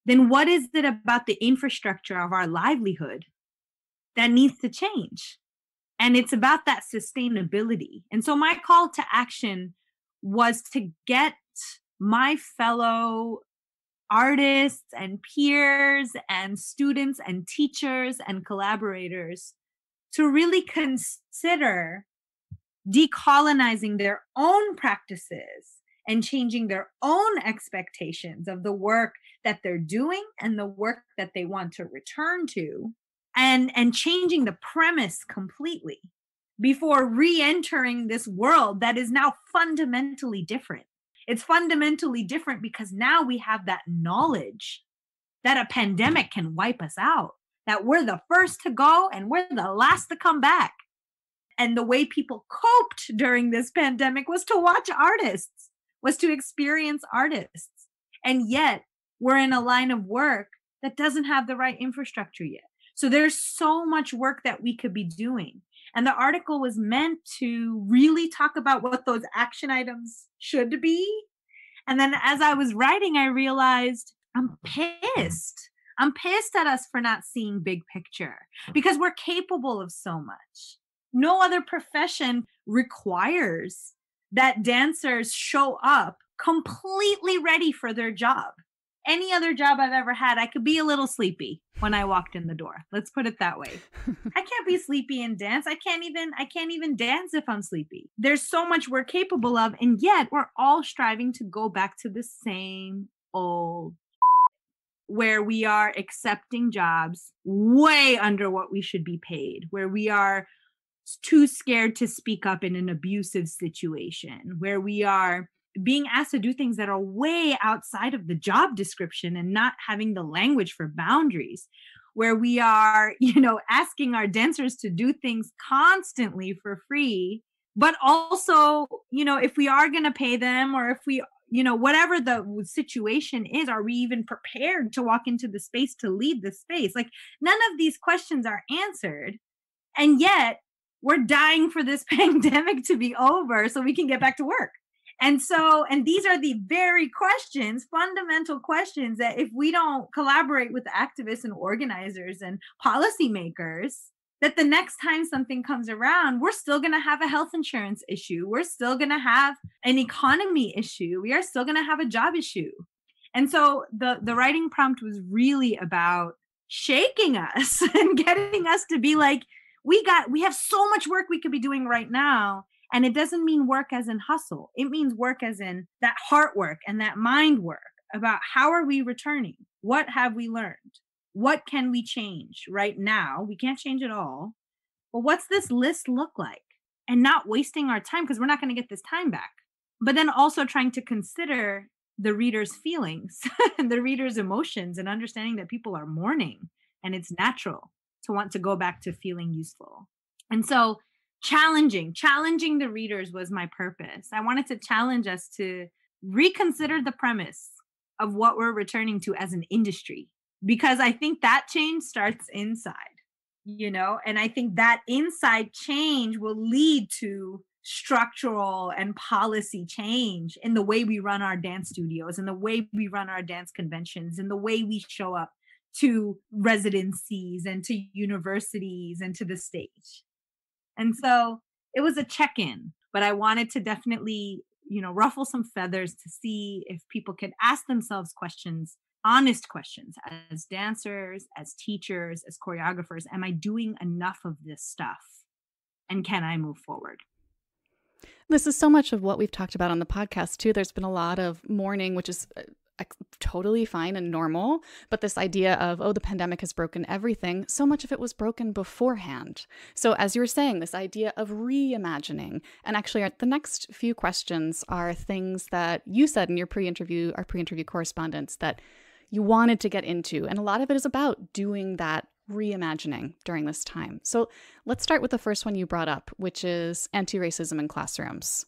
then what is it about the infrastructure of our livelihood that needs to change? And it's about that sustainability. And so my call to action was to get my fellow artists and peers and students and teachers and collaborators to really consider decolonizing their own practices and changing their own expectations of the work that they're doing and the work that they want to return to, and changing the premise completely before re-entering this world that is now fundamentally different. It's fundamentally different because now we have that knowledge that a pandemic can wipe us out, that we're the first to go and we're the last to come back. And the way people coped during this pandemic was to watch artists, was to experience artists. And yet we're in a line of work that doesn't have the right infrastructure yet. So there's so much work that we could be doing. And the article was meant to really talk about what those action items should be. And then as I was writing, I realized I'm pissed. I'm pissed at us for not seeing big picture, because we're capable of so much. No other profession requires that dancers show up completely ready for their job any other job I've ever had, I could be a little sleepy when I walked in the door. Let's put it that way. I can't be sleepy and dance. I can't even dance if I'm sleepy. There's so much we're capable of, and yet we're all striving to go back to the same old where we are accepting jobs way under what we should be paid, where we are too scared to speak up in an abusive situation, where we are being asked to do things that are way outside of the job description and not having the language for boundaries, where we are, asking our dancers to do things constantly for free, but also, if we are going to pay them, or if we, whatever the situation is, are we even prepared to walk into the space to lead the space? Like, none of these questions are answered. And yet we're dying for this pandemic to be over so we can get back to work. And these are the very questions, fundamental questions, that if we don't collaborate with activists and organizers and policymakers, that the next time something comes around, we're still going to have a health insurance issue. We're still going to have an economy issue. We are still going to have a job issue. And so the writing prompt was really about shaking us and getting us to be like, we have so much work we could be doing right now. And it doesn't mean work as in hustle. It means work as in that heart work and that mind work about how are we returning? What have we learned? What can we change right now? We can't change it all. But what's this list look like? And not wasting our time, because we're not going to get this time back. But then also trying to consider the reader's feelings and the reader's emotions, and understanding that people are mourning and it's natural to want to go back to feeling useful. And so challenging the readers was my purpose. I wanted to challenge us to reconsider the premise of what we're returning to as an industry, because I think that change starts inside, and I think that inside change will lead to structural and policy change in the way we run our dance studios, in the way we run our dance conventions, in the way we show up to residencies and to universities and to the stage. And so it was a check-in, but I wanted to definitely, ruffle some feathers to see if people could ask themselves questions, honest questions, as dancers, as teachers, as choreographers. Am I doing enough of this stuff? And can I move forward? This is so much of what we've talked about on the podcast, too. There's been a lot of mourning, which is totally fine and normal. But this idea of, the pandemic has broken everything, so much of it was broken beforehand. So as you were saying, this idea of reimagining, and actually the next few questions are things that you said in your our pre-interview correspondence that you wanted to get into. And a lot of it is about doing that reimagining during this time. So let's start with the first one you brought up, which is anti-racism in classrooms.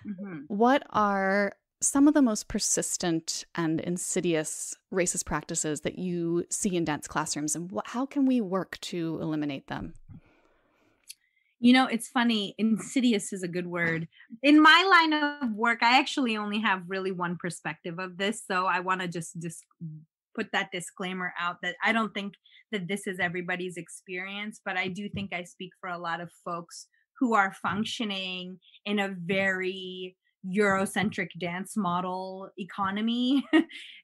Mm-hmm. What are some of the most persistent and insidious racist practices that you see in dance classrooms, and how can we work to eliminate them? It's funny. Insidious is a good word. In my line of work, I actually only have really one perspective of this. So I want to just put that disclaimer out that I don't think that this is everybody's experience, but I do think I speak for a lot of folks who are functioning in a very Eurocentric dance model economy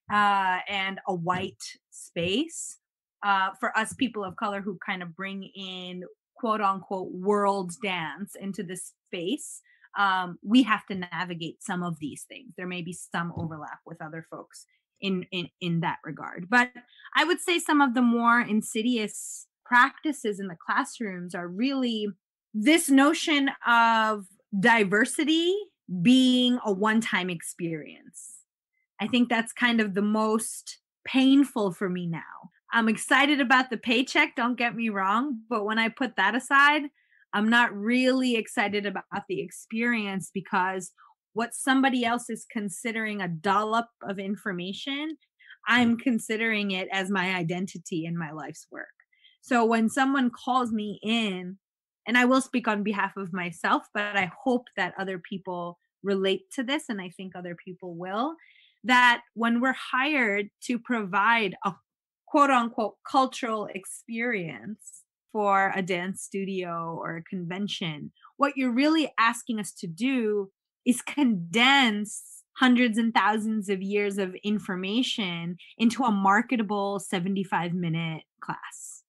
and a white space. For us people of color who kind of bring in quote unquote world dance into this space, we have to navigate some of these things. There may be some overlap with other folks in that regard. But I would say some of the more insidious practices in the classrooms are really this notion of diversity being a one-time experience. I think that's kind of the most painful for me now. I'm excited about the paycheck, don't get me wrong, but when I put that aside, I'm not really excited about the experience, because what somebody else is considering a dollop of information, I'm considering it as my identity and my life's work. So when someone calls me in, and I will speak on behalf of myself, but I hope that other people relate to this, and I think other people will, that when we're hired to provide a quote unquote cultural experience for a dance studio or a convention, what you're really asking us to do is condense hundreds and thousands of years of information into a marketable 75-minute class.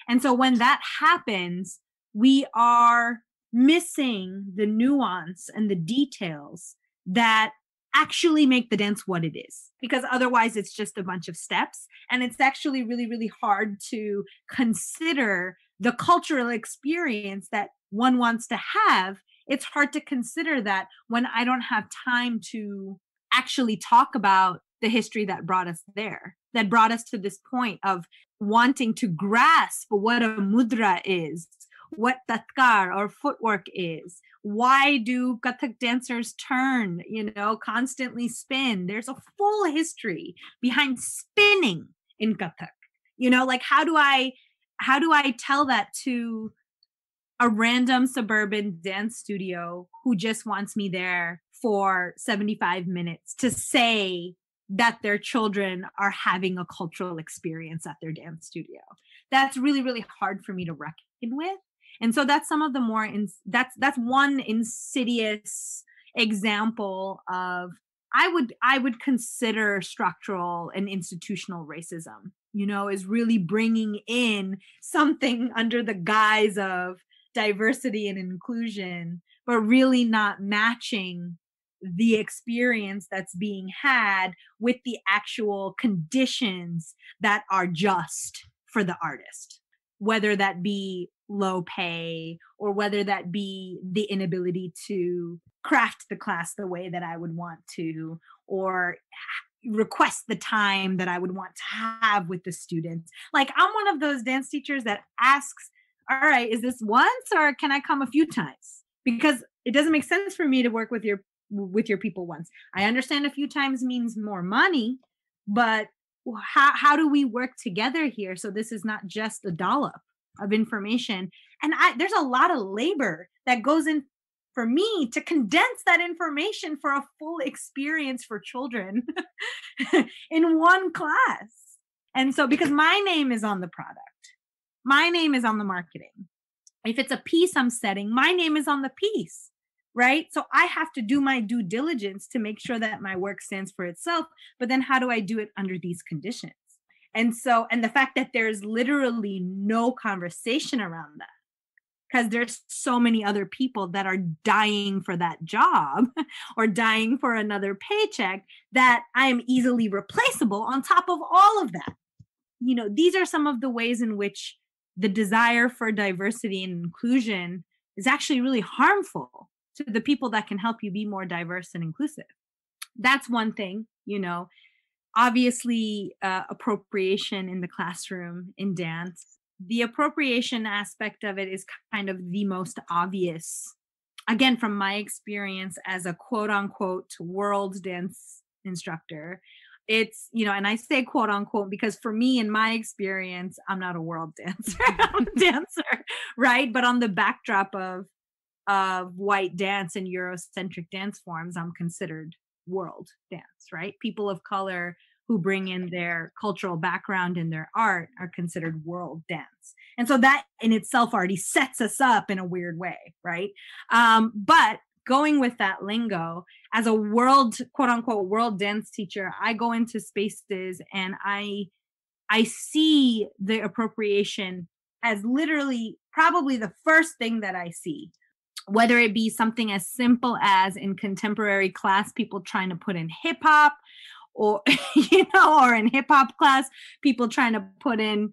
And so when that happens, we are missing the nuance and the details that actually make the dance what it is, because otherwise it's just a bunch of steps. And it's actually really, really hard to consider the cultural experience that one wants to have. It's hard to consider that when I don't have time to actually talk about the history that brought us there, that brought us to this point of wanting to grasp what a mudra is, what tatkar or footwork is. Why do Kathak dancers turn, constantly spin? There's a full history behind spinning in Kathak. How do I tell that to a random suburban dance studio who just wants me there for 75 minutes to say that their children are having a cultural experience at their dance studio? That's really, really hard for me to reckon with. And so that's some of the more, that's one insidious example of, I would consider structural and institutional racism, is really bringing in something under the guise of diversity and inclusion, but really not matching the experience that's being had with the actual conditions that are just for the artist, whether that be low pay or whether that be the inability to craft the class the way that I would want to, or request the time that I would want to have with the students. Like, I'm one of those dance teachers that asks, all right, is this once or can I come a few times? Because it doesn't make sense for me to work with your people once. I understand a few times means more money, but how do we work together here so this is not just a dollop of information? And there's a lot of labor that goes in for me to condense that information for a full experience for children in one class. And so, because my name is on the product, my name is on the marketing. If it's a piece I'm setting, my name is on the piece, right? So I have to do my due diligence to make sure that my work stands for itself. But then how do I do it under these conditions? And so, and the fact that there's literally no conversation around that, because there's so many other people that are dying for that job or dying for another paycheck, that I am easily replaceable on top of all of that. These are some of the ways in which the desire for diversity and inclusion is actually really harmful to the people that can help you be more diverse and inclusive. That's one thing, obviously appropriation in the classroom in dance. The appropriation aspect of it is kind of the most obvious. Again, from my experience as a quote unquote world dance instructor, it's, and I say quote unquote because for me, in my experience, I'm not a world dancer. I'm a dancer, right? But on the backdrop of white dance and Eurocentric dance forms, I'm considered world dance, right? People of color who bring in their cultural background in their art are considered world dance. And so that in itself already sets us up in a weird way, right? But going with that lingo, as a world, quote unquote, world dance teacher, I go into spaces and I see the appropriation as literally probably the first thing that I see, whether it be something as simple as in contemporary class, people trying to put in hip hop, or, or in hip hop class, people trying to put in,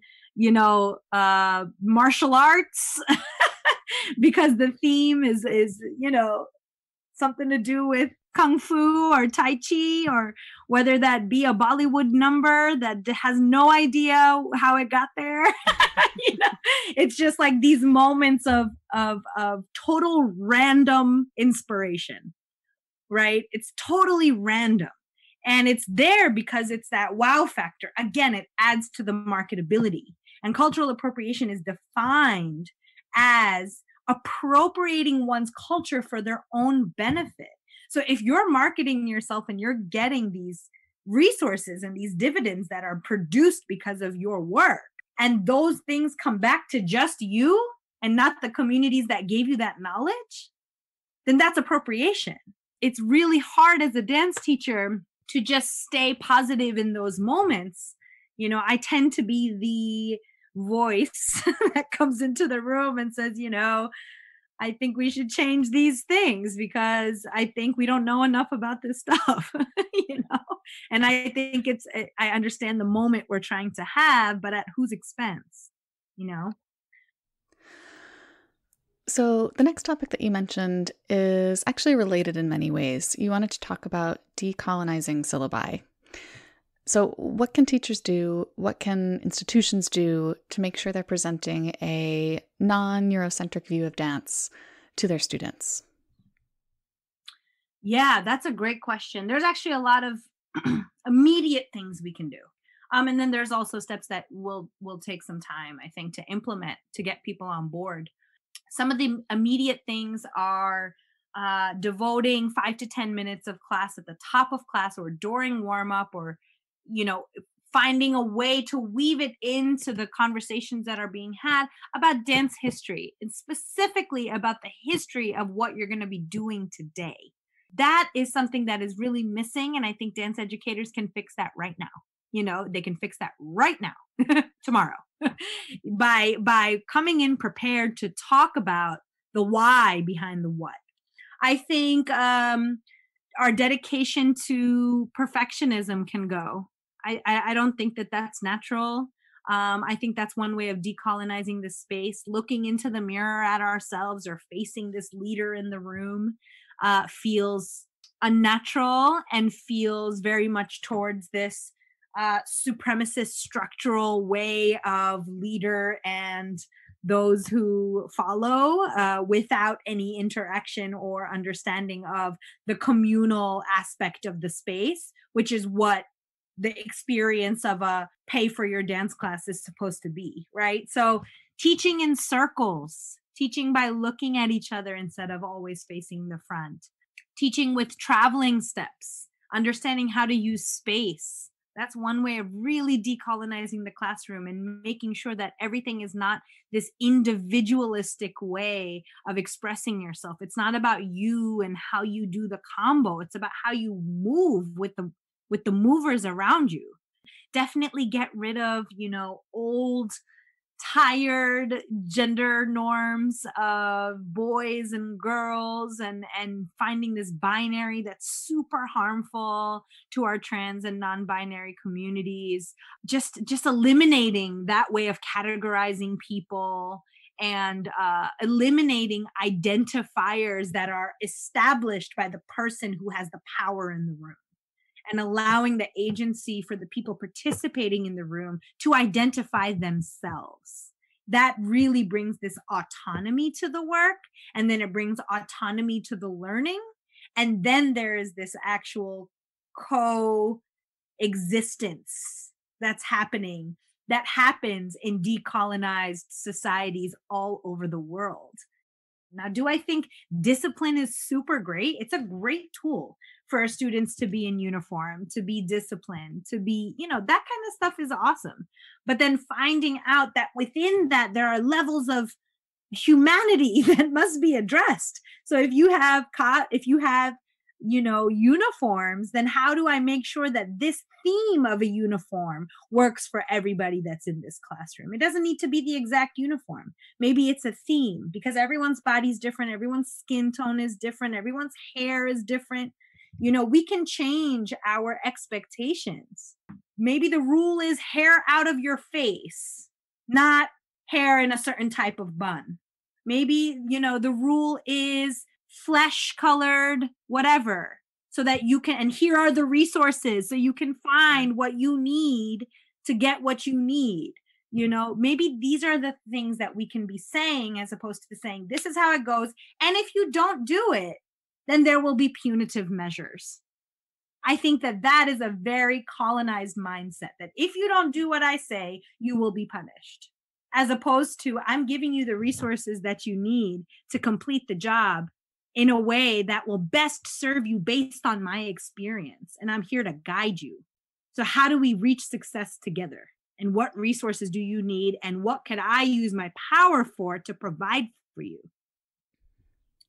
martial arts because the theme is, something to do with Kung Fu or Tai Chi, or whether that be a Bollywood number that has no idea how it got there. It's just like these moments of total random inspiration, right? It's totally random. And it's there because it's that wow factor. Again, it adds to the marketability. And cultural appropriation is defined as appropriating one's culture for their own benefit. So if you're marketing yourself and you're getting these resources and these dividends that are produced because of your work, and those things come back to just you and not the communities that gave you that knowledge, then that's appropriation. it's really hard as a dance teacher to just stay positive in those moments. I tend to be the voice that comes into the room and says, I think we should change these things because I think we don't know enough about this stuff, and I think I understand the moment we're trying to have, but at whose expense, So the next topic that you mentioned is actually related in many ways. You wanted to talk about decolonizing syllabi. So what can teachers do? What can institutions do to make sure they're presenting a non-Eurocentric view of dance to their students? Yeah, that's a great question. There's actually a lot of immediate things we can do. And then there's also steps that will take some time, I think, to implement to get people on board. Some of the immediate things are devoting 5 to 10 minutes of class at the top of class or during warm up, or, finding a way to weave it into the conversations that are being had about dance history, and specifically about the history of what you're going to be doing today. That is something that is really missing. And I think dance educators can fix that right now. They can fix that right now, tomorrow, by coming in prepared to talk about the why behind the what. I think our dedication to perfectionism can go. I don't think that that's natural. I think that's one way of decolonizing the space. Looking into the mirror at ourselves or facing this leader in the room feels unnatural and feels very much towards this supremacist structural way of leader and those who follow without any interaction or understanding of the communal aspect of the space, which is what the experience of a pay for your dance class is supposed to be, right? So teaching in circles, teaching by looking at each other instead of always facing the front, teaching with traveling steps, understanding how to use space. That's one way of really decolonizing the classroom and making sure that everything is not this individualistic way of expressing yourself. It's not about you and how you do the combo. It's about how you move with the movers around you. Definitely get rid of, old, tired gender norms of boys and girls and finding this binary that's super harmful to our trans and non-binary communities. Just eliminating that way of categorizing people and eliminating identifiers that are established by the person who has the power in the room, and allowing the agency for the people participating in the room to identify themselves. That really brings this autonomy to the work, and then it brings autonomy to the learning. And then there is this actual coexistence that's happening, that happens in decolonized societies all over the world. Now, do I think discipline is super great? It's a great tool for our students to be in uniform, to be disciplined, to be, that kind of stuff is awesome. But then finding out that within that, there are levels of humanity that must be addressed. So if you have uniforms, then how do I make sure that this theme of a uniform works for everybody that's in this classroom? It doesn't need to be the exact uniform. Maybe it's a theme, because everyone's body's different. Everyone's skin tone is different. Everyone's hair is different. We can change our expectations. Maybe the rule is hair out of your face, not hair in a certain type of bun. Maybe, the rule is flesh colored, whatever, so that you can, and here are the resources so you can find what you need to get what you need. Maybe these are the things that we can be saying, as opposed to saying, this is how it goes. And if you don't do it, then there will be punitive measures. I think that is a very colonized mindset, that if you don't do what I say, you will be punished. As opposed to, I'm giving you the resources that you need to complete the job in a way that will best serve you based on my experience. And I'm here to guide you. So how do we reach success together? And what resources do you need? And what can I use my power for to provide for you?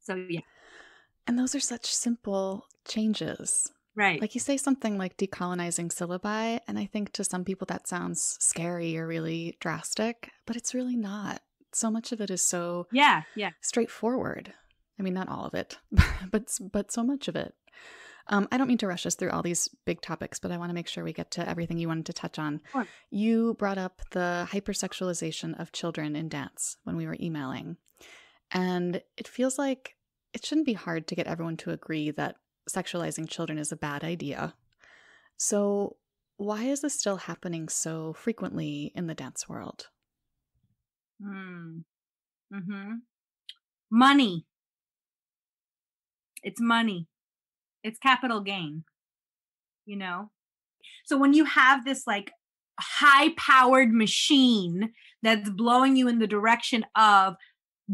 So, yeah. And those are such simple changes. Right. Like you say something like decolonizing syllabi, and I think to some people that sounds scary or really drastic, but it's really not. So much of it is so Yeah. straightforward. I mean, not all of it, but so much of it. I don't mean to rush us through all these big topics, but I want to make sure we get to everything you wanted to touch on. Sure. You brought up the hypersexualization of children in dance when we were emailing. And it feels like it shouldn't be hard to get everyone to agree that sexualizing children is a bad idea. So why is this still happening so frequently in the dance world? Money. It's money. It's capital gain, you know? So when you have this like high-powered machine that's blowing you in the direction of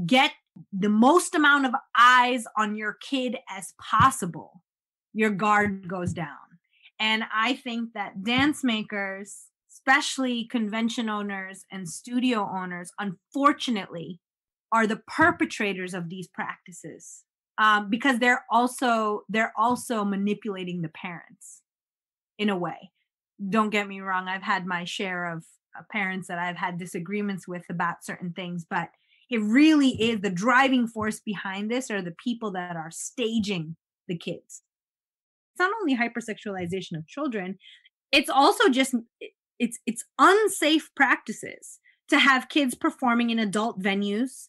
get the most amount of eyes on your kid as possible, your guard goes down. And I think that dance makers, especially convention owners and studio owners, unfortunately, are the perpetrators of these practices, because they're also manipulating the parents in a way. Don't get me wrong, I've had my share of parents that I've had disagreements with about certain things, but it really is the driving force behind this are the people that are staging the kids. It's not only hypersexualization of children, it's also just it's unsafe practices to have kids performing in adult venues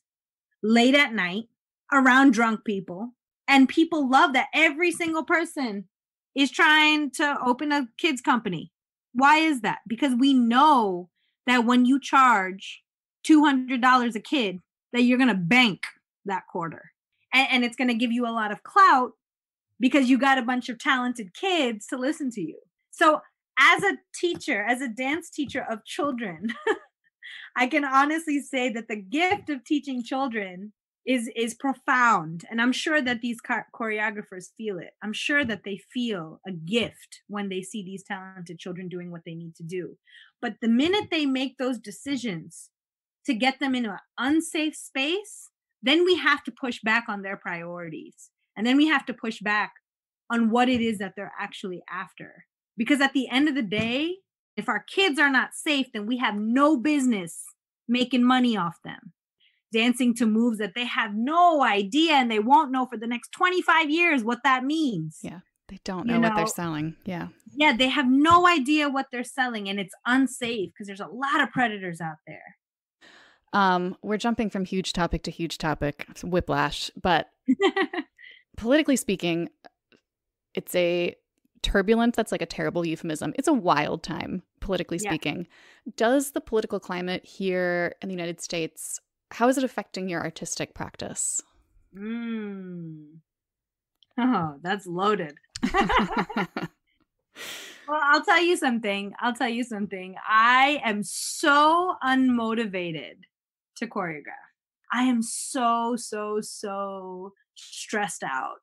late at night around drunk people, and people love that every single person is trying to open a kids company. Why is that? Because we know that when you charge $200 a kid, that you're going to bank that quarter. And it's going to give you a lot of clout because you got a bunch of talented kids to listen to you. So as a teacher, as a dance teacher of children, I can honestly say that the gift of teaching children is profound. And I'm sure that these choreographers feel it. I'm sure that they feel a gift when they see these talented children doing what they need to do. But the minute they make those decisions to get them into an unsafe space, then we have to push back on their priorities. And then we have to push back on what it is that they're actually after. Because at the end of the day, if our kids are not safe, then we have no business making money off them. Dancing to moves that they have no idea and they won't know for the next 25 years what that means. Yeah, they don't know what they're selling. Yeah. Yeah, they have no idea what they're selling, and it's unsafe because there's a lot of predators out there. We're jumping from huge topic to huge topic, whiplash, but politically speaking, it's a turbulent, that's like a terrible euphemism. It's a wild time, politically speaking. Does the political climate here in the United States, how is it affecting your artistic practice? Oh, that's loaded. Well, I'll tell you something. I am so unmotivated to choreograph. I am so stressed out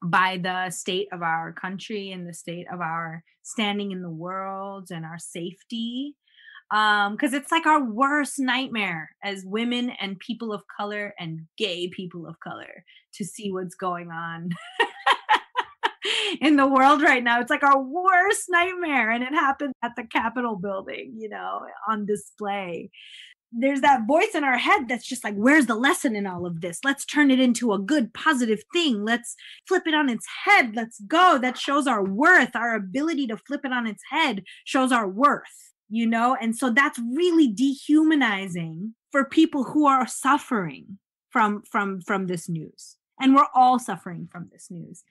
by the state of our country and the state of our standing in the world and our safety. Because it's like our worst nightmare as women and people of color and gay people of color to see what's going on in the world right now. It's like our worst nightmare. And it happened at the Capitol building, on display. There's that voice in our head that's just like, where's the lesson in all of this? Let's turn it into a good, positive thing. Let's flip it on its head. Let's go. That shows our worth. Our ability to flip it on its head shows our worth, And so that's really dehumanizing for people who are suffering from this news. And we're all suffering from this news.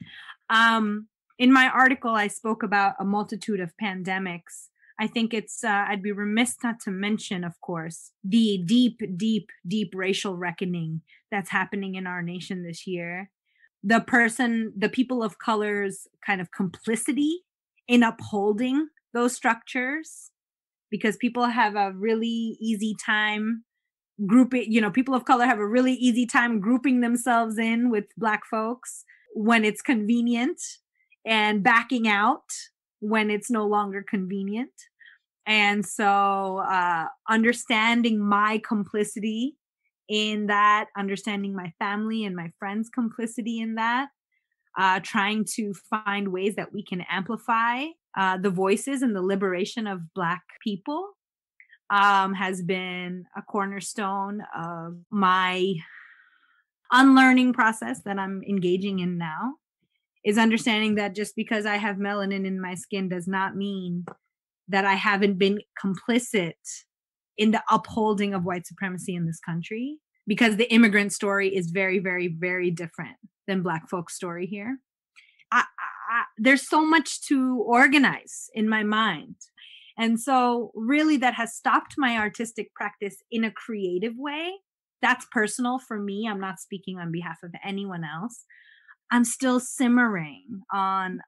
In my article, I spoke about a multitude of pandemics. I think I'd be remiss not to mention, of course, the deep racial reckoning that's happening in our nation this year. The people of color's kind of complicity in upholding those structures, because people have a really easy time people of color have a really easy time grouping themselves in with Black folks when it's convenient and backing out when it's no longer convenient. And so understanding my complicity in that, understanding my family and my friends' complicity in that, trying to find ways that we can amplify the voices and the liberation of Black people has been a cornerstone of my unlearning process that I'm engaging in now, is understanding that just because I have melanin in my skin does not mean that I haven't been complicit in the upholding of white supremacy in this country, because the immigrant story is very, very, very different than Black folks' story here. There's so much to organize in my mind. And so really that has stopped my artistic practice in a creative way. That's personal for me. I'm not speaking on behalf of anyone else. I'm still simmering on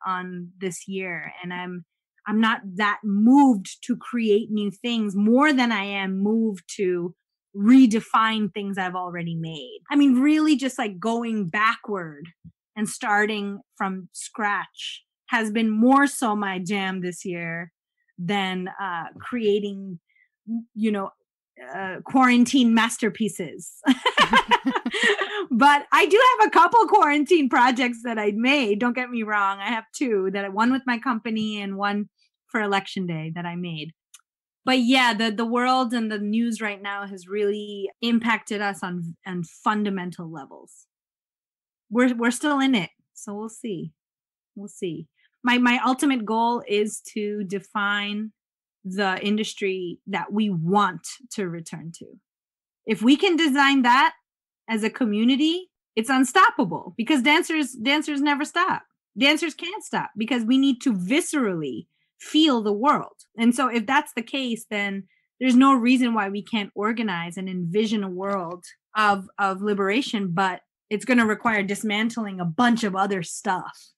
this year, and I'm not that moved to create new things more than I am moved to redefine things I've already made. I mean, really just like going backward and starting from scratch has been more so my jam this year than creating, quarantine masterpieces. But I do have a couple quarantine projects that I made. Don't get me wrong. I have two, one with my company and one for election day that I made. But yeah, the world and the news right now has really impacted us on fundamental levels. We're still in it, so we'll see. My ultimate goal is to define the industry that we want to return to. If we can design that as a community, it's unstoppable, because dancers never stop. Dancers can't stop because we need to viscerally feel the world. And so if that's the case, then there's no reason why we can't organize and envision a world of liberation, but it's going to require dismantling a bunch of other stuff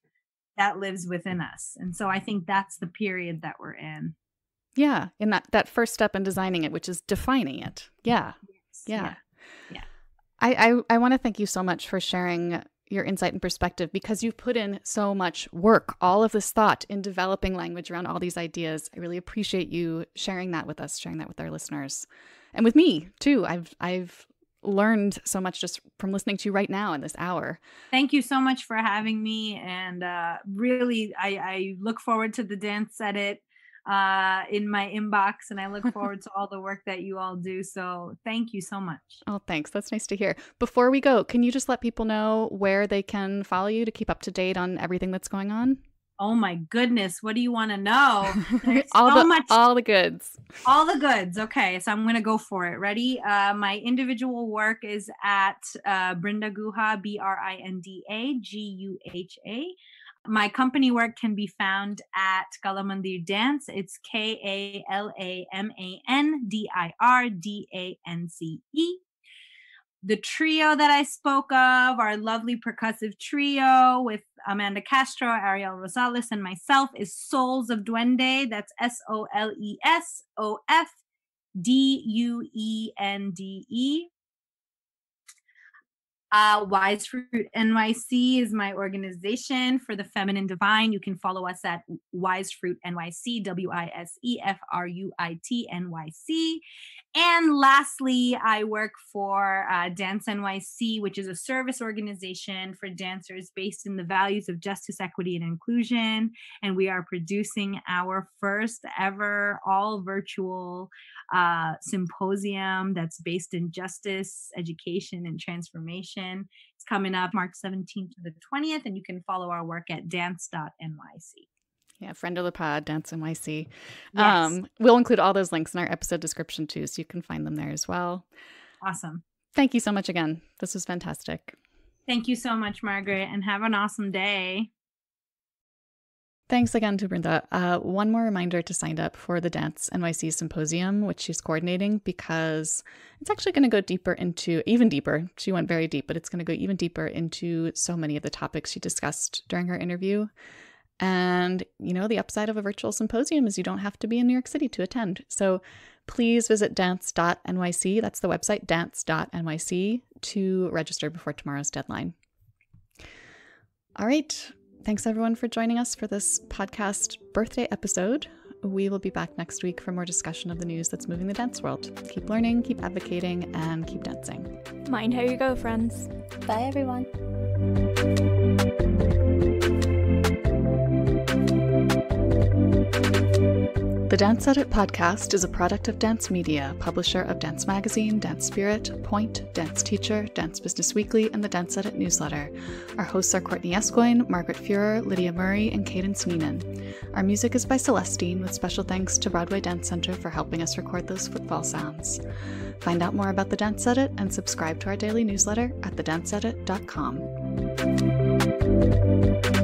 that lives within us. And so I think that's the period that we're in. Yeah. In that first step in designing it, which is defining it. Yeah. Yes. Yeah. Yeah. I want to thank you so much for sharing your insight and perspective, because you've put in so much work, all of this thought in developing language around all these ideas. I really appreciate you sharing that with us, sharing that with our listeners, and with me too. I've learned so much just from listening to you right now in this hour. Thank you so much for having me. And really, I look forward to the dance edit in my inbox, and I look forward to all the work that you all do. So thank you so much. Oh, thanks. That's nice to hear. Before we go, can you just let people know where they can follow you to keep up to date on everything that's going on? Oh my goodness. What do you want to know? all the goods. All the goods. Okay. So I'm going to go for it. Ready? My individual work is at Brinda Guha, BRINDA GUHA. My company work can be found at Kalamandir Dance. It's KALAMANDIRDANCE. The trio that I spoke of, our lovely percussive trio with Amanda Castro, Ariel Rosales, and myself, is Souls of Duende. That's SOLESOFDUENDE. Wise Fruit NYC is my organization for the feminine divine. You can follow us at Wise Fruit NYC, WISEFRUIT NYC. And lastly, I work for Dance NYC, which is a service organization for dancers based in the values of justice, equity, and inclusion. And we are producing our first ever all virtual symposium that's based in justice, education, and transformation. It's coming up March 17th to the 20th, and you can follow our work at dance.nyc. Yeah, friend of the pod, Dance NYC. Yes. We'll include all those links in our episode description too, so you can find them there as well. Awesome. Thank you so much again. This was fantastic. Thank you so much, Margaret, and have an awesome day. Thanks again to Brinda. One more reminder to sign up for the Dance NYC Symposium, which she's coordinating, because it's actually going to go even deeper. She went very deep, but it's going to go even deeper into so many of the topics she discussed during her interview. And, the upside of a virtual symposium is you don't have to be in New York City to attend. So please visit dance.nyc. That's the website, dance.nyc, to register before tomorrow's deadline. All right. Thanks, everyone, for joining us for this podcast birthday episode. We will be back next week for more discussion of the news that's moving the dance world. Keep learning, keep advocating, and keep dancing. Mind how you go, friends. Bye, everyone. Dance Edit podcast is a product of Dance Media, publisher of Dance Magazine, Dance Spirit, Point, Dance Teacher, Dance Business Weekly, and the Dance Edit newsletter. Our hosts are Courtney Escoyne, Margaret Fuhrer, Lydia Murray, and Cadence Meenan. Our music is by Celestine, with special thanks to Broadway Dance Center for helping us record those footfall sounds. Find out more about the Dance Edit and subscribe to our daily newsletter at thedanceedit.com.